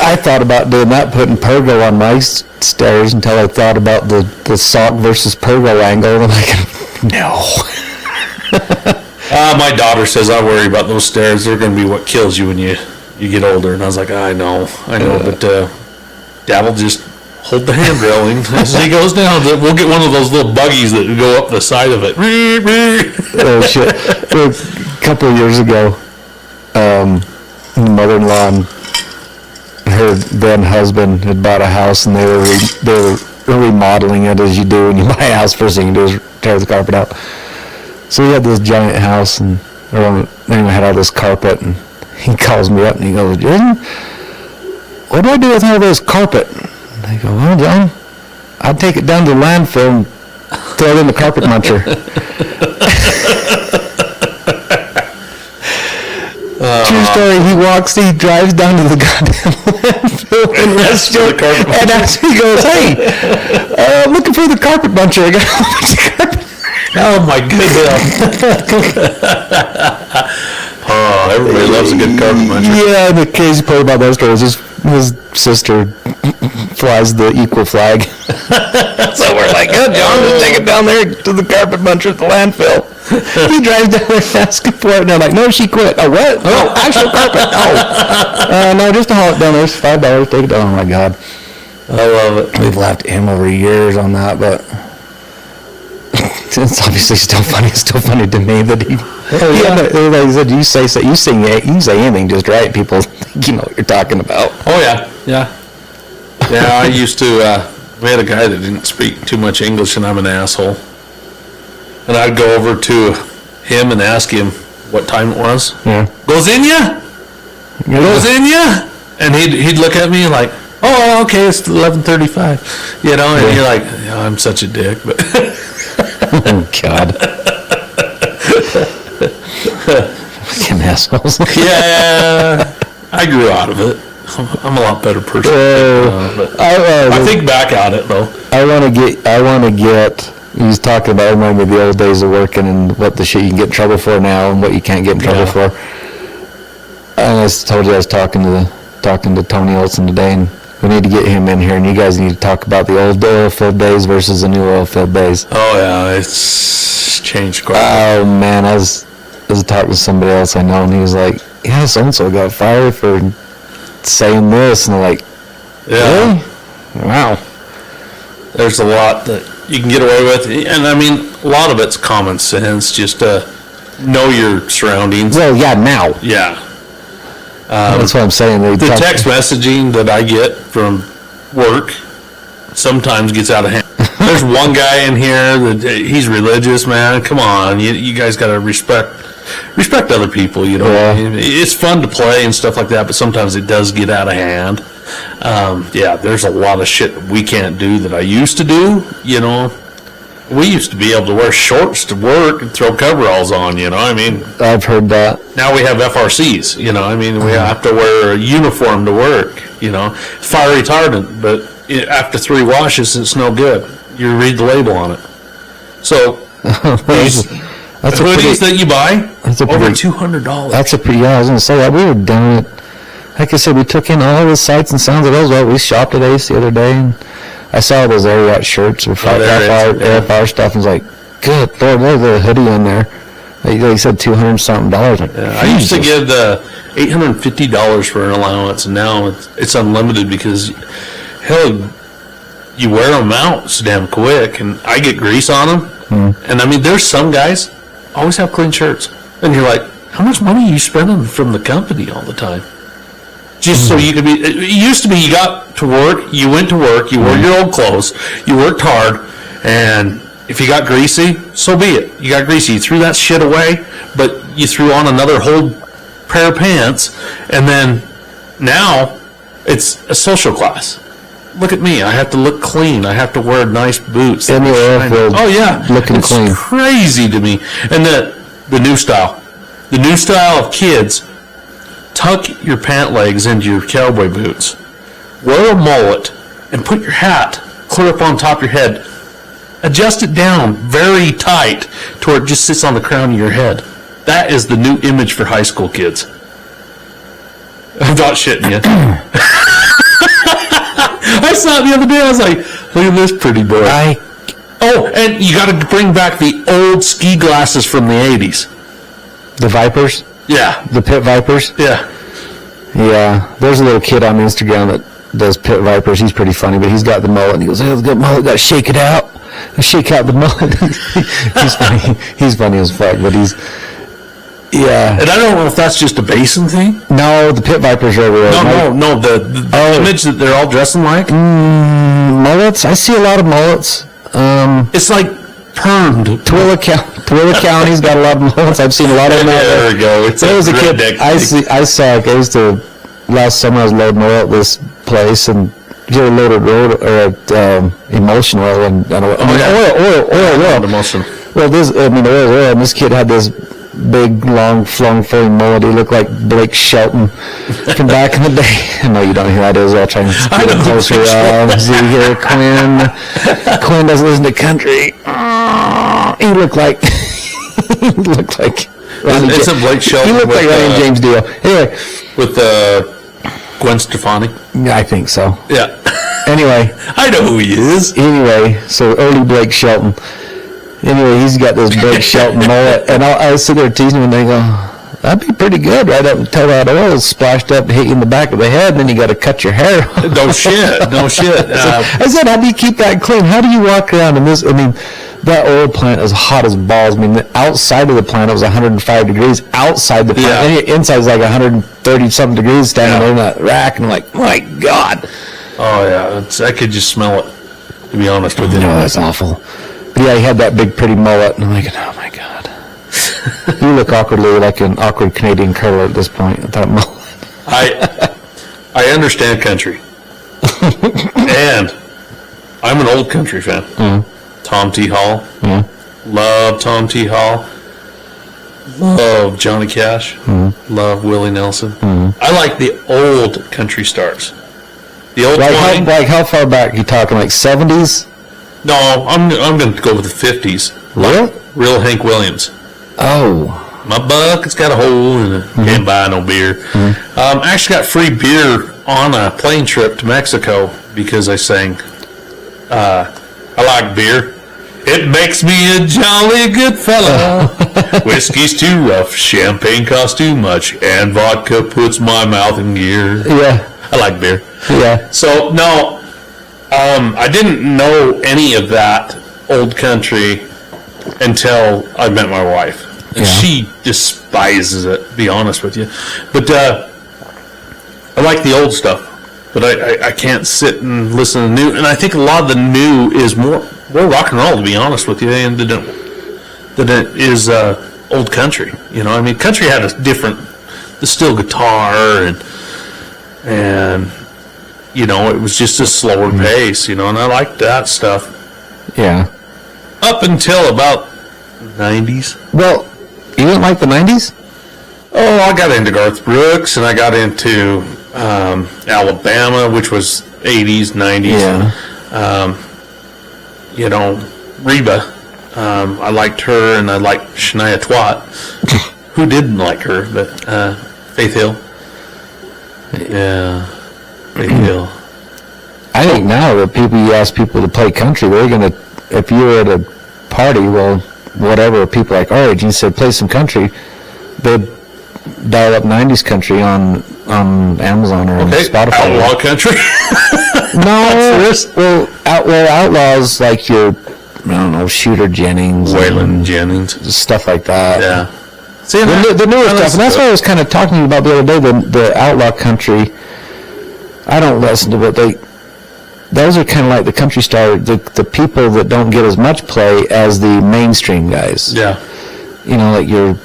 I thought about doing that, putting Pergo on my stairs until I thought about the Salk versus Pergo angle. And I'm like, no. My daughter says I worry about those stairs. They're going to be what kills you when you get older. And I was like, I know, but Dad will just hold the hand railing as he goes down. We'll get one of those little buggies that go up the side of it. Oh, shit. A couple of years ago, my mother-in-law and her then husband had bought a house, and they were remodeling it as you do when you buy a house. First thing you do is tear the carpet out. So we had this giant house, and then we had all this carpet, and he calls me up and he goes, Jaycen, what do I do with all this carpet? I go, well, John, I'd take it down to the landfill and throw it in the carpet muncher. True story, he drives down to the goddamn landfill and rests it. And as he goes, hey, I'm looking for the carpet muncher. I got a bunch of carpet. Oh, my goodness. Oh, everybody loves a good carpet muncher. Yeah, and the crazy part about that story is his sister flies the equal flag. So we're like, oh, John, just take it down there to the carpet muncher at the landfill. He drives down there asking for it, and they're like, no, she quit. Oh, what? Oh, actual carpet. No, just to haul it down there. It's $5. Take it down. Oh, my God. I love it. We've laughed at him over years on that, but it's obviously still funny. It's still funny to me that he... Like I said, you say anything just right, people think you know what you're talking about. Oh, yeah. Yeah, I used to, we had a guy that didn't speak too much English, and I'm an asshole. And I'd go over to him and ask him what time it was. Yeah. Gozinya? Gozinya? And he'd look at me like, oh, okay, it's 11:35. You know, and you're like, yeah, I'm such a dick, but... Oh, God. Fucking assholes. Yeah, I grew out of it. I'm a lot better person. But I think back at it though. I want to get He's talking about maybe the old days of working and what the shit you can get in trouble for now and what you can't get in trouble for. And I told you I was talking to Tony Olson today, and we need to get him in here, and you guys need to talk about the old oil field days versus the new oil field days. Oh yeah, it's changed quite a bit. Oh man, I was talking to somebody else I know, and he was like, "Yeah, so and so got fired for saying this," and I'm like, Yeah. "Really? Wow." There's a lot that you can get away with, and I mean, a lot of it's common sense. Just know your surroundings. Well, yeah, now. Yeah. That's what I'm saying. The text messaging that I get from work sometimes gets out of hand. There's one guy in here that he's religious, man. Come on, you guys got to respect other people. You know, Yeah. It's fun to play and stuff like that, but sometimes it does get out of hand. Yeah, there's a lot of shit that we can't do that I used to do. You know, we used to be able to wear shorts to work and throw coveralls on. You know, I mean, I've heard that. now we have FRCs, you know, I mean, we have to wear a uniform to work, you know, fire retardant, but after 3 washes, it's no good. You read the label on it. So, these That's a hoodies pretty- that you buy, that's a over pretty- $200. That's a pretty, yeah, I was going to say that. We were down at, like I said, we took in all the sights and sounds of those. Well, we shopped at Ace the other day, and I saw those Ariat shirts with there it is, AFR stuff, and was like, good Lord, there's a hoodie in there. They said $200-something. Like, I used to get $850 for an allowance, and now it's unlimited because, hell, you wear them out so damn quick, and I get grease on them. And I mean, there's some guys always have clean shirts, and you're like, how much money are you spending from the company all the time? Just so you could be, it used to be you got to work, you went to work, you wore your old clothes, you worked hard, and if you got greasy, so be it. You got greasy, you threw that shit away, but you threw on another whole pair of pants, and then now it's a social class. Look at me, I have to look clean, I have to wear nice boots. In the oil field, Oh yeah, looking it's clean. crazy to me. And the new style of kids, tuck your pant legs into your cowboy boots, wear a mullet, and put your hat clear up on top of your head. Adjust it down very tight to where it just sits on the crown of your head. That is the new image for high school kids. I'm not shitting you. I saw it the other day. I was like, look at this pretty boy. Oh, and you got to bring back the old ski glasses from the 80s. the Vipers, Yeah. the Pit Vipers. Yeah. Yeah, there's a little kid on Instagram that does Pit Vipers. He's pretty funny, but he's got the mullet, and he goes, "Hey, the mullet, got to shake it out. Shake out the mullet." He's funny. He's funny as fuck, but he's, yeah. And I don't know if that's just a Basin thing. No, the Pit Vipers are everywhere. No. The image that they're all dressing like. Mullets. I see a lot of mullets. It's like permed. Twilla County's got a lot of mullets. I've seen a lot of them out there. There we go. It's When I was a kid, redneck I thing. used to, last summer I was loading oil at this place, and you loaded road or emulsion oil and oil. Emotion. Well, oil, and this kid had this big, long, flung, flowing mullet. He looked like Blake Shelton from back in the day. I know you don't hear that as well. Trying to I know get closer. Blake Shelton. See here, Quinn doesn't listen to country. He looked like It's a Blake Shelton. he looked like with, Ryan James Dio. Anyway, with Gwen Stefani. yeah, I think so. Yeah. Anyway, I know who he is. so early Blake Shelton. Anyway, he's got this Blake Shelton mullet, and I sit there teasing him, and they go, "That'd be pretty good right up until that oil is splashed up and hit you in the back of the head, and then you got to cut your hair off." No shit. I said, how do you keep that clean? How do you walk around in this? I mean, that oil plant is hot as balls. I mean, the outside of the plant, it was 105 degrees. Outside the plant, Yeah. and the inside is like 130-something degrees standing there in that rack. And I'm like, my God. Oh yeah, I could just smell it. To be honest with you. No, that's awful. But yeah, he had that big, pretty mullet. And I'm like, oh, my God. You look awkwardly like an awkward Canadian curler at this point with that mullet. I understand country, and I'm an old country fan. Tom T. Hall, love Tom T. Hall, love Johnny Cash, love Willie Nelson. I like the old country stars, the old Like how far back are you talking? Like 70s? No, I'm going to go with the 50s. Real? Real Hank Williams. Oh. My bucket's got a hole in it. Can't buy no beer. Actually got free beer on a plane trip to Mexico because I sang, I like beer. It makes me a jolly good fella. Whiskey's too rough, champagne costs too much, and vodka puts my mouth in gear. Yeah. I like beer. Yeah. So, no, I didn't know any of that old country until I met my wife. And she despises it, to be honest with you. But I like the old stuff. But I can't sit and listen to new. And I think a lot of the new is more rock and roll, to be honest with you, than it is old country. You know, I mean, country had a different, the steel guitar and you know, it was just a slower pace, you know, and I liked that stuff. Yeah. Up until about 90s. Well, you didn't like the 90s? Oh, I got into Garth Brooks, and I got into Alabama, which was 80s, 90s. Yeah. You know, Reba. I liked her, and I liked Shania Twat. Who didn't like her? But Faith Hill. Yeah, Faith Hill. I think now that you ask people to play country, they're going to, if you were at a party, well, whatever, people like our age, you said play some country, they'd dial up 90s country on Amazon or Spotify. Outlaw country? No, outlaws like your, I don't know, Shooter Jennings. Waylon Jennings. Stuff like that. Yeah. See, the newer stuff, and that's what I was kind of talking to you about the other day, the outlaw country. I don't listen to what those are kind of like the country star, the people that don't get as much play as the mainstream guys. Yeah. You know, like your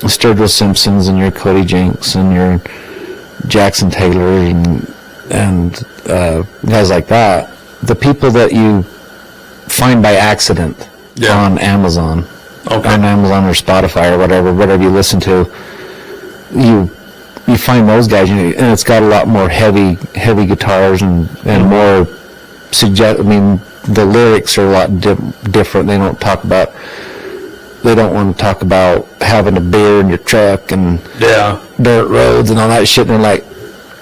Sturgill Simpsons and your Cody Jinks and your Jackson Taylor and guys like that. The people that you find by accident on Amazon. Okay. On Amazon or Spotify or whatever you listen to, you find those guys, and it's got a lot more heavy guitars and more I mean, the lyrics are a lot different. They don't want to talk about having a beer in your truck and dirt roads and all that shit. And they're like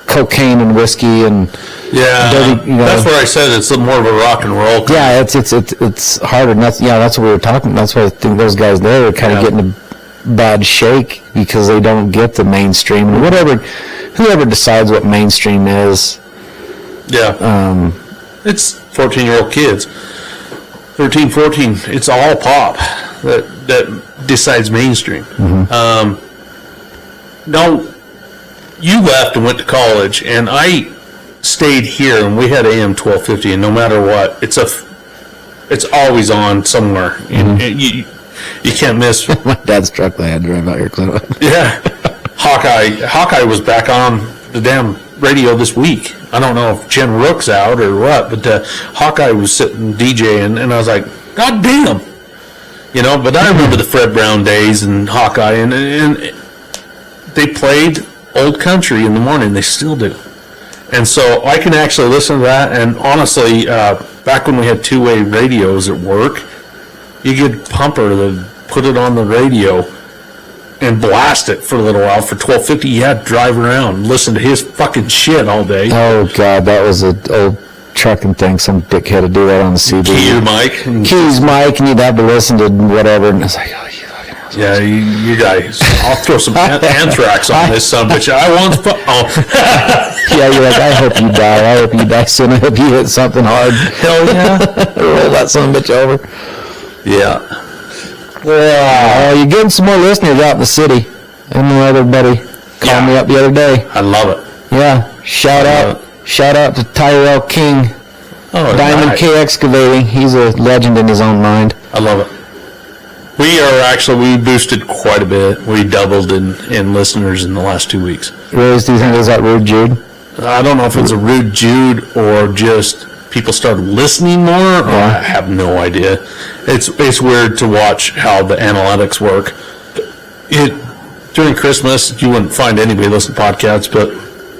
cocaine and whiskey and dirty, you know. That's what I said. It's more of a rock and roll. Yeah, it's harder. That's what we were talking. That's why I think those guys there are kind of getting a bad shake because they don't get the mainstream and whoever decides what mainstream is. Yeah. It's 14-year-old kids. 13, 14. It's all pop that decides mainstream. Now, you left and went to college, and I stayed here, and we had AM 1250, and no matter what, it's always on somewhere. And you can't miss. My dad's truck I had to drive out here, Clint. Yeah. Hawkeye was back on the damn radio this week. I don't know if Jen Rook's out or what, but Hawkeye was sitting DJing, and I was like, God damn. You know, but I remember the Fred Brown days and Hawkeye, and they played old country in the morning. They still do. And so I can actually listen to that, and honestly, back when we had two-way radios at work, you could Pumper to put it on the radio and blast it for a little while. For $12.50, you had to drive around, listen to his fucking shit all day. Oh God, that was an old trucking thing. Some dickhead to do that on the CD. Keys mic, and you'd have to listen to whatever. And it's like, oh, you fucking asshole. Yeah, you guys. I'll throw some anthrax on this son bitch. I want. Yeah, you're like, I hope you die. I hope you die soon. I hope you hit something hard. Hell yeah. Roll that son bitch over. Yeah. You're getting some more listeners out in the city. And my other buddy called me up the other day. I love it. Yeah. Shout out to Tyrell King. Oh, Diamond nice. K Excavating. He's a legend in his own mind. I love it. We boosted quite a bit. We doubled in listeners in the last 2 weeks. Really? Do you think it was that Rude Jude? I don't know if it's a Rude Jude or just people started listening more, or I have no idea. It's weird to watch how the analytics work. During Christmas, you wouldn't find anybody listening to podcasts, but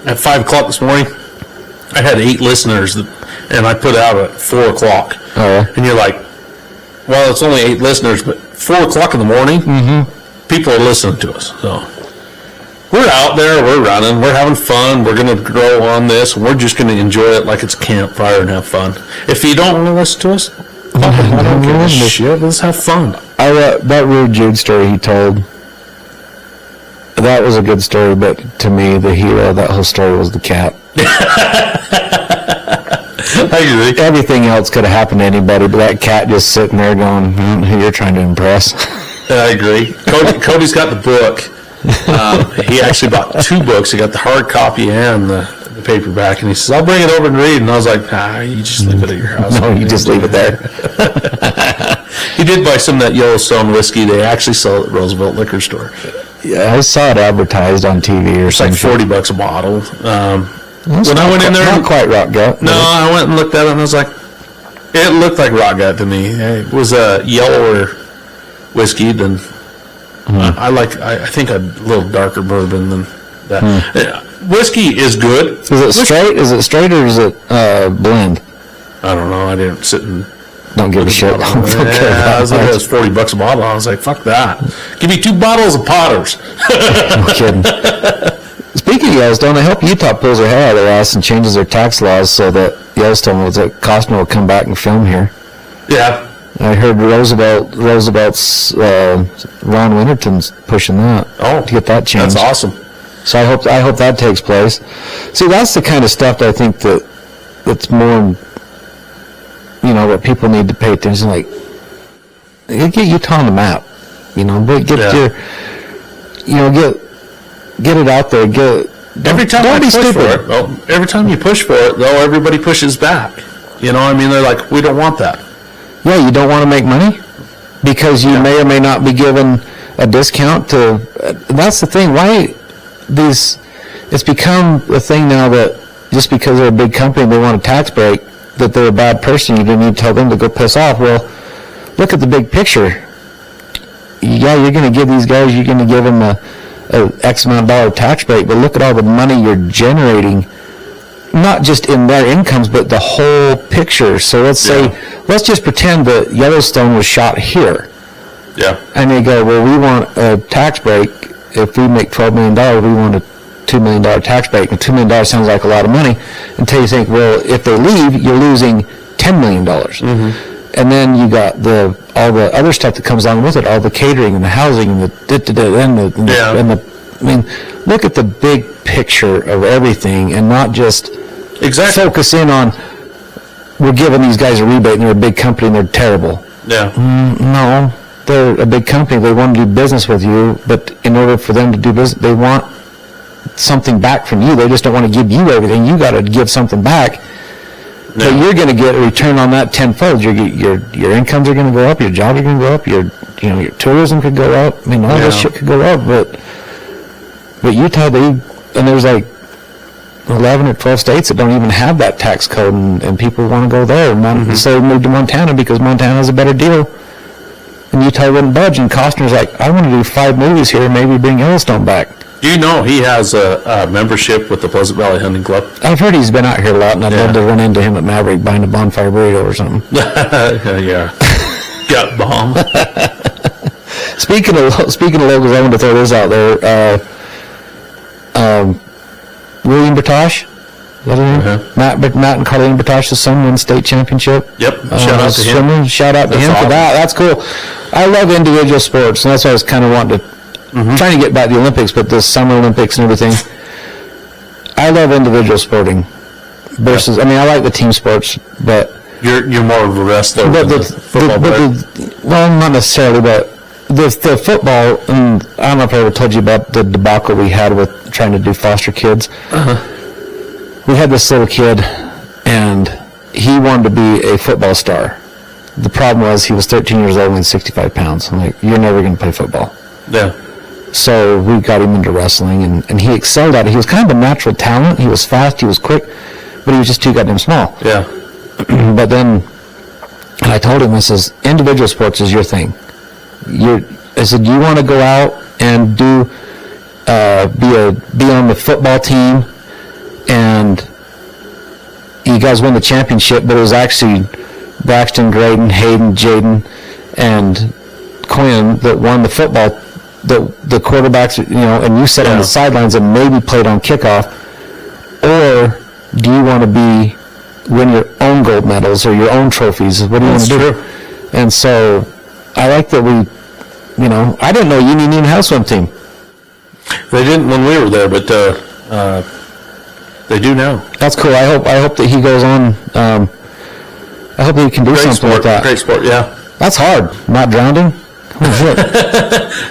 at 5 o'clock this morning, I had 8 listeners, and I put out at 4 o'clock. Oh. And you're like, well, it's only 8 listeners, but 4 o'clock in the morning, people are listening to us. So we're out there, we're running, we're having fun, we're going to grow on this, and we're just going to enjoy it like it's a campfire and have fun. If you don't want to listen to us, I don't give a shit. Let's have fun. That Rude Jude story he told, that was a good story, but to me, the hero of that whole story was the cat. I agree. Everything else could have happened to anybody, but that cat just sitting there going, who you're trying to impress. I agree. Cody's got the book. He actually bought 2 books. He got the hard copy and the paperback, and he says, I'll bring it over and read. And I was like, you just leave it at your house. No, you just leave it there. He did buy some of that Yellowstone whiskey. They actually sell it at Roosevelt Liquor Store. Yeah, I saw it advertised on TV or It's like something. $40 a bottle. When I went in there, Not quite rock gut. no, I went and looked at it, and I was like, it looked like rock gut to me. It was a yellower whiskey than I think a little darker bourbon than that. Whiskey is good. Is it straight? Is it straight or is it blend? I don't know. I didn't sit and Don't give a shit. I was like, it was $40 a bottle. I was like, fuck that. Give me 2 bottles of Potters. No kidding. Speaking of Yellowstone, I hope Utah pulls their hair out of their ass and changes their tax laws so that Costner will come back and film here. Yeah. I heard Roosevelt's Ron Winterton's pushing that to get that changed. That's awesome. So I hope that takes place. See, that's the kind of stuff that I think that's more, that people need to pay attention. Like, get Utah on the map, but get it out there. Every time every time you push for it, though, everybody pushes back. They're like, we don't want that. Yeah, you don't want to make money because you may or may not be given a discount to. That's the thing. Why it's become a thing now that just because they're a big company, they want a tax break, that they're a bad person. You don't need to tell them to go piss off. Well, look at the big picture. Yeah, you're going to give these guys, you're going to give them a X amount of dollar tax break, but look at all the money you're generating, not just in their incomes, but the whole picture. So let's just pretend that Yellowstone was shot here. Yeah. And they go, well, we want a tax break. If we make $12 million, we want a $2 million tax break. And $2 million sounds like a lot of money until you think, well, if they leave, you're losing $10 million. Mm-hmm. And then you got all the other stuff that comes along with it, all the catering and the housing and look at the big picture of everything and not just focus in on, we're giving these guys a rebate and they're a big company and they're terrible. Yeah. No, they're a big company. They want to do business with you, but in order for them to do business, they want something back from you. They just don't want to give you everything. You got to give something back. So you're going to get a return on that tenfold. Your incomes are going to go up. Your jobs are going to go up. Your tourism could go up. I mean, all this shit could go up. But Utah, there's like 11 or 12 states that don't even have that tax code, and people want to go there. So they moved to Montana because Montana has a better deal. And Utah wouldn't budge. And Costner's like, I want to do 5 movies here. Maybe bring Yellowstone back. He has a membership with the Pleasant Valley Hunting Club. I've heard he's been out here a lot, and I'd love to run into him at Maverick buying a bonfire burrito or something. Yeah. Gut bomb. Speaking of locals, I want to throw this out there. William Bertosh, is that his name? Matt and Carlene Bertosh's son won state championship. Yep. Shout out to him. Shout out to him for that. That's cool. I love individual sports, and that's why I was kind of wanting to. Trying to get back to the Olympics, but the Summer Olympics and everything. I love individual sporting versus. I mean, I like the team sports, but you're more of a wrestler than the football player. Well, not necessarily, but the football. And I don't know if I ever told you about the debacle we had with trying to do foster kids. We had this little kid, and he wanted to be a football star. The problem was he was 13 years old and 65 pounds. I'm like, you're never going to play football. Yeah. So we got him into wrestling, and he excelled at it. He was kind of a natural talent. He was fast, he was quick, but he was just too goddamn small. Yeah. But then, and I told him, I says, individual sports is your thing. I said, you want to go out and do, be on the football team and you guys won the championship, but it was actually Braxton, Graydon, Hayden, Jaden, and Quinn that won the football, the quarterbacks, and you sat on the sidelines and maybe played on kickoff, or do you want to win your own gold medals or your own trophies? What do you want to do? True. And so I like that we, I didn't know Union even had a swim team. They didn't when we were there, but they do now. That's cool. I hope that he goes on. I hope that he can do something like that. Great sport, yeah. That's hard. Not drowning. Oh shit.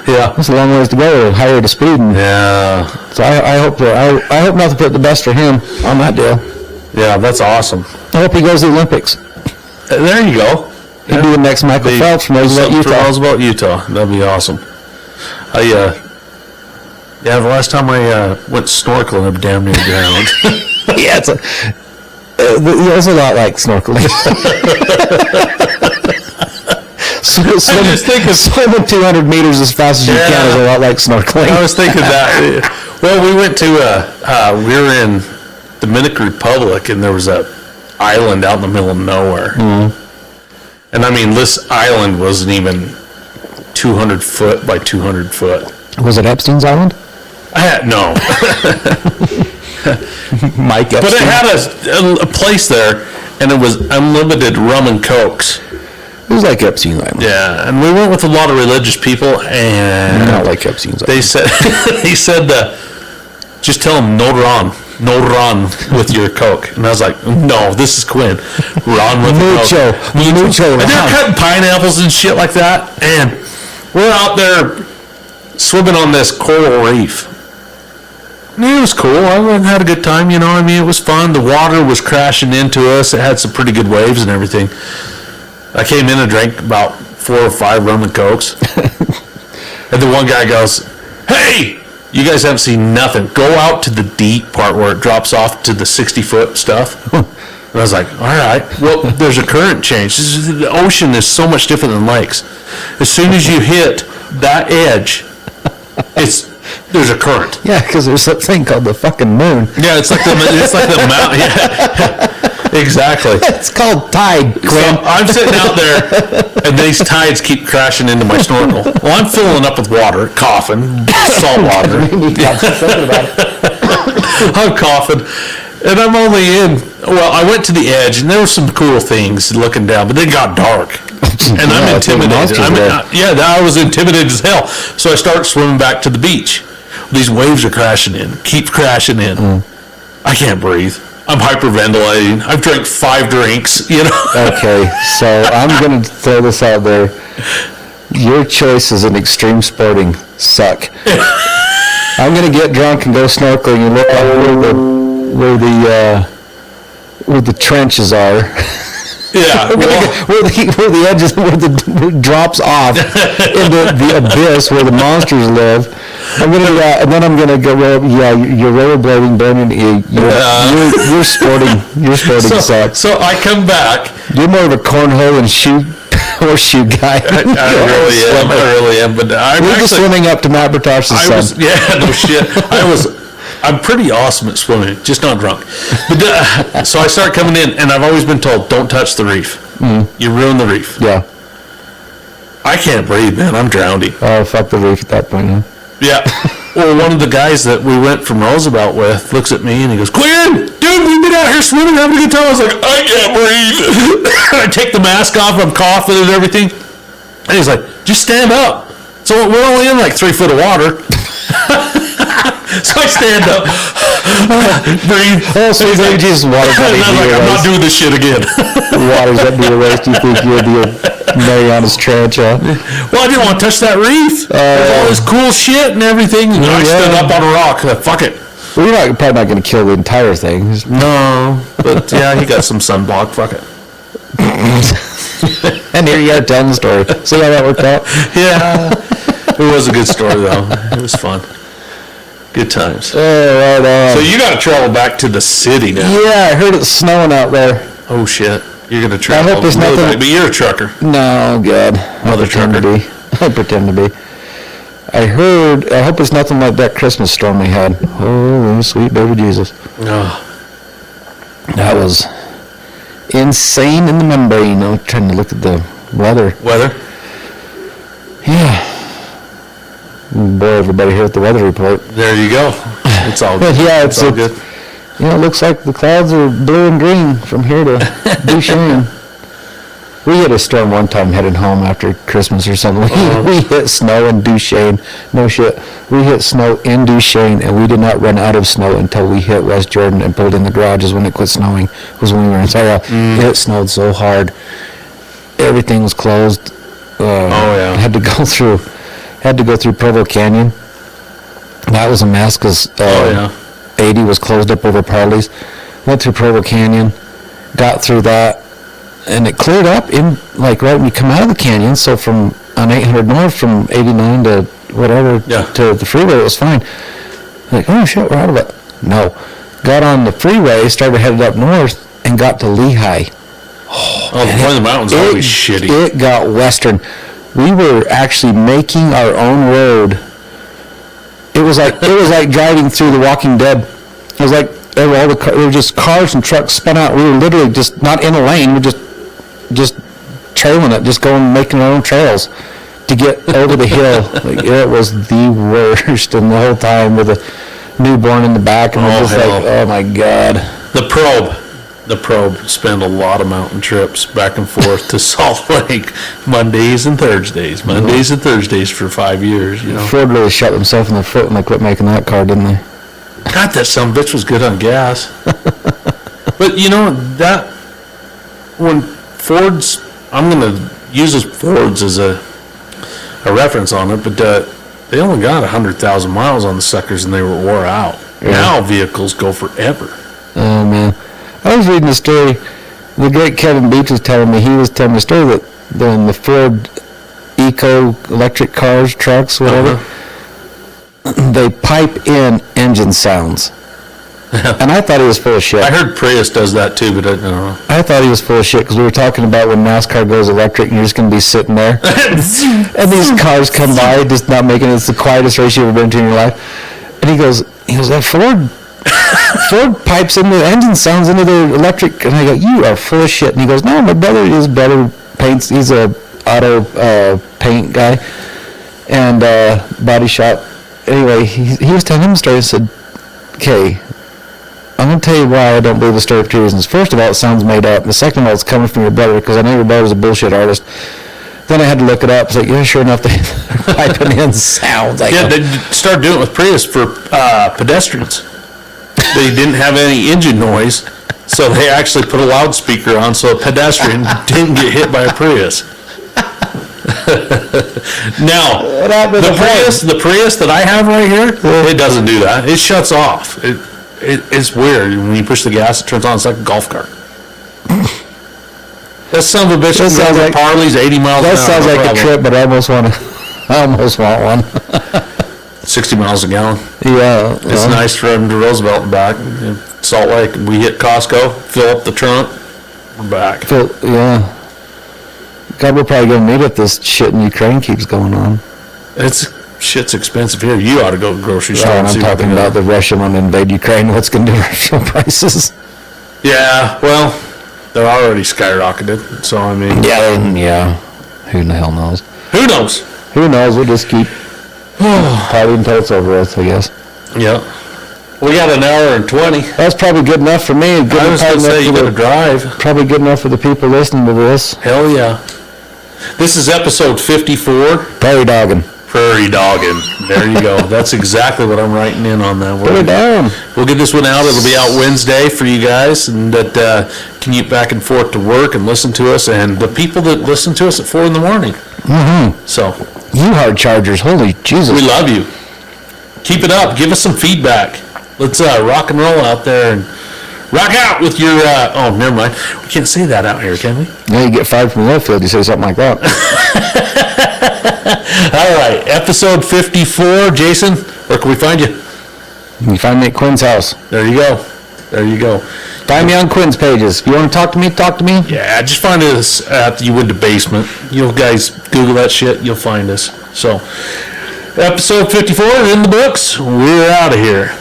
Yeah. That's a long ways to go to higher to speed. Yeah. So I hope I hope nothing but the best for him on that deal. Yeah, that's awesome. I hope he goes to the Olympics. There you go. He'll be the next Michael Phelps from Roosevelt, Utah. That'd be awesome. The last time I went snorkeling, I damn near drowned. Yeah, it's a lot like snorkeling. Swimming 200 meters as fast as you can is a lot like snorkeling. I was thinking that. Well, we went to we were in Dominican Republic, and there was a island out in the middle of nowhere. Mm-hmm. And I mean, this island wasn't even 200 foot by 200 foot. Was it Epstein's Island? No. Mike Epstein. But it had a place there, and it was unlimited rum and cokes. It was like Epstein's Island. Yeah, and we went with a lot of religious people, and not like Epstein's Island. They said, just tell them no run with your coke. And I was like, no, this is Quinn. Run with the coke. Mucho. And they're cutting pineapples and shit like that, and we're out there swimming on this coral reef. And it was cool. I had a good time, it was fun. The water was crashing into us. It had some pretty good waves and everything. I came in and drank about 4 or 5 rum and cokes. And the one guy goes, hey, you guys haven't seen nothing. Go out to the deep part where it drops off to the 60-foot stuff. And I was like, all right. Well, there's a current change. The ocean is so much different than lakes. As soon as you hit that edge, there's a current. Yeah, because there's that thing called the fucking moon. Yeah, it's like the mountain. Yeah, exactly. It's called tide, Quinn. So I'm sitting out there, and these tides keep crashing into my snorkel. Well, I'm filling up with water, coughing, salt water. I'm coughing, and I'm only in. Well, I went to the edge, and there were some cool things looking down, but it got dark. And I'm intimidated. I was intimidated as hell. So I start swimming back to the beach. These waves are crashing in, keep crashing in. I can't breathe. I'm hyperventilating. I've drank 5 drinks, Okay, so I'm going to throw this out there. Your choices in extreme sporting suck. I'm going to get drunk and go snorkeling and look up where the trenches are. Yeah, where the edges, where it drops off into the abyss where the monsters live. I'm gonna do that, and then I'm gonna go. Yeah, you're rollerblading, Brandon. You're sporting sucks. So I come back. You're more of a cornhole and horseshoe guy. I really am. But we're just swimming up to Matt Bertosh's son. No shit. I'm pretty awesome at swimming, just not drunk. But, so I start coming in, and I've always been told, don't touch the reef. You ruin the reef. Yeah. I can't breathe, man. I'm drowning. Oh, fuck the reef at that point, huh? Yeah. Well, one of the guys that we went from Roosevelt with looks at me, and he goes, Quinn, dude, we've been out here swimming, having a good time. I was like, I can't breathe. I take the mask off, I'm coughing and everything. And he's like, just stand up. So we're only in like 3 foot of water. So I stand up, breathe. Oh, sweet baby Jesus, water's up to your waist. I'm not doing this shit again. Water's up to your waist. You think you'll be a Mariana's Trench, huh? Well, I didn't want to touch that reef. There's all this cool shit and everything. And I stood up on a rock. Fuck it. Well, you're probably not going to kill the entire thing. No, but yeah, he got some sunblock. Fuck it. And here you are telling the story. See how that worked out? Yeah. It was a good story, though. It was fun. Good times. Oh, right on. So you got to travel back to the city now. Yeah, I heard it's snowing out there. Oh, shit. You're going to travel. I hope it's nothing. But you're a trucker. No, God. Mother trucker. I pretend to be. I hope it's nothing like that Christmas storm we had. Oh, sweet baby Jesus. Oh. That was insane in the membrane. I'm trying to look at the weather. Yeah. Boy, everybody here at the weather report. There you go. It's all But good. yeah, it's all good. It looks like the clouds are blue and green from here to Duchesne. We hit a storm one time heading home after Christmas or something. We hit snow in Duchesne. No shit. We hit snow in Duchesne, and we did not run out of snow until we hit West Jordan and pulled in the garages when it quit snowing. Was when we were in Sarah. It snowed so hard. Everything was closed. Had to go through Provo Canyon. That was a mess because 80 was closed up over Parley's. Went through Provo Canyon, got through that, and it cleared up in right when you come out of the canyon. So from on 800 north, from 89 to whatever to the freeway, it was fine. Like, oh shit, we're out of it. No, got on the freeway, started headed up north, and got to Lehigh. The point of the mountains are always shitty. It got western. We were actually making our own road. It was like driving through The Walking Dead. It was like there were just cars and trucks spun out. We were literally just not in a lane. We're just trailing it, just going making our own trails to get over the hill. Like, it was the worst, and the whole time with a newborn in the back, and we're just like, oh my god. The probe spent a lot of mountain trips back and forth to Salt Lake Mondays and Thursdays for 5 years. Ford really shot themselves in the foot when they quit making that car, didn't they? God, that son of a bitch was good on gas. But that when Ford's, I'm going to use Ford's as a reference on it, but they only got 100,000 miles on the suckers and they were wore out. Yeah. Now vehicles go forever. Oh man. I was reading a story, the great Kevin Beach was telling me a story that in the Ford Eco electric cars, trucks, whatever, they pipe in engine sounds. And I thought he was full of shit. I heard Prius does that too, but I don't know. I thought he was full of shit because we were talking about when NASCAR goes electric and you're just going to be sitting there. And these cars come by, just not making it. It's the quietest race you've ever been to in your life. And he goes, that Ford pipes in the engine sounds into their electric, and I go, you are full of shit. And he goes, no, my brother paints, he's a auto paint guy and body shop. Anyway, he was telling him a story and said, okay, I'm going to tell you why I don't believe the story for two reasons. First of all, it sounds made up. The second of all, it's coming from your brother, because I know your brother's a bullshit artist. Then I had to look it up. It's like, yeah, sure enough, they're piping in sounds. They started doing it with Prius for pedestrians. They didn't have any engine noise, so they actually put a loudspeaker on so a pedestrian didn't get hit by a Prius. Now, the Prius that I have right here, it doesn't do that. It shuts off. It's weird. When you push the gas, it turns on. It's like a golf cart. That son of a bitch can go like Parley's 80 miles an hour. That sounds like a trip, but I almost want one. 60 miles a gallon. Yeah. It's nice running to Roosevelt and back. In Salt Lake. We hit Costco, fill up the trunk, we're back. Yeah. God, we're probably going to meet if this shit in Ukraine keeps going on. Shit's expensive here. You ought to go to the grocery store. And I'm talking about the Russia want to invade Ukraine. What's going to do with fuel prices? Yeah, well, they're already skyrocketed. So, I mean. Yeah. Who in the hell knows? Who knows? Who knows? We'll just keep partying until it's over with, I guess. Yeah. We got an hour and 20. That's probably good enough for me. I was going to say, you got to drive. Probably good enough for the people listening to this. Hell yeah. This is episode 54. Prairie doggin. Prairie doggin. There you go. That's exactly what I'm writing in on that word. Put it down. We'll get this one out. It'll be out Wednesday for you guys, and that commute back and forth to work and listen to us, and the people that listen to us at 4 in the morning. Mm-hmm. So. You hard chargers. Holy Jesus. We love you. Keep it up. Give us some feedback. Let's rock and roll out there and rock out with your, oh, never mind. We can't say that out here, can we? Now you get fired from the field. You say something like that. All right. Episode 54. Jaycen, where can we find you? You can find me at Quinn's house. There you go. There you go. Find me on Quinn's pages. If you want to talk to me, talk to me. Yeah, just find us at You Went to Basement. You guys Google that shit, you'll find us. So, episode 54 is in the books. We're out of here.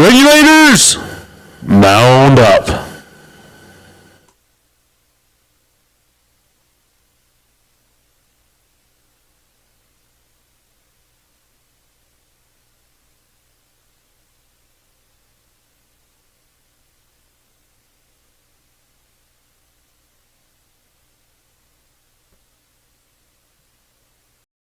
Regulators, mount up.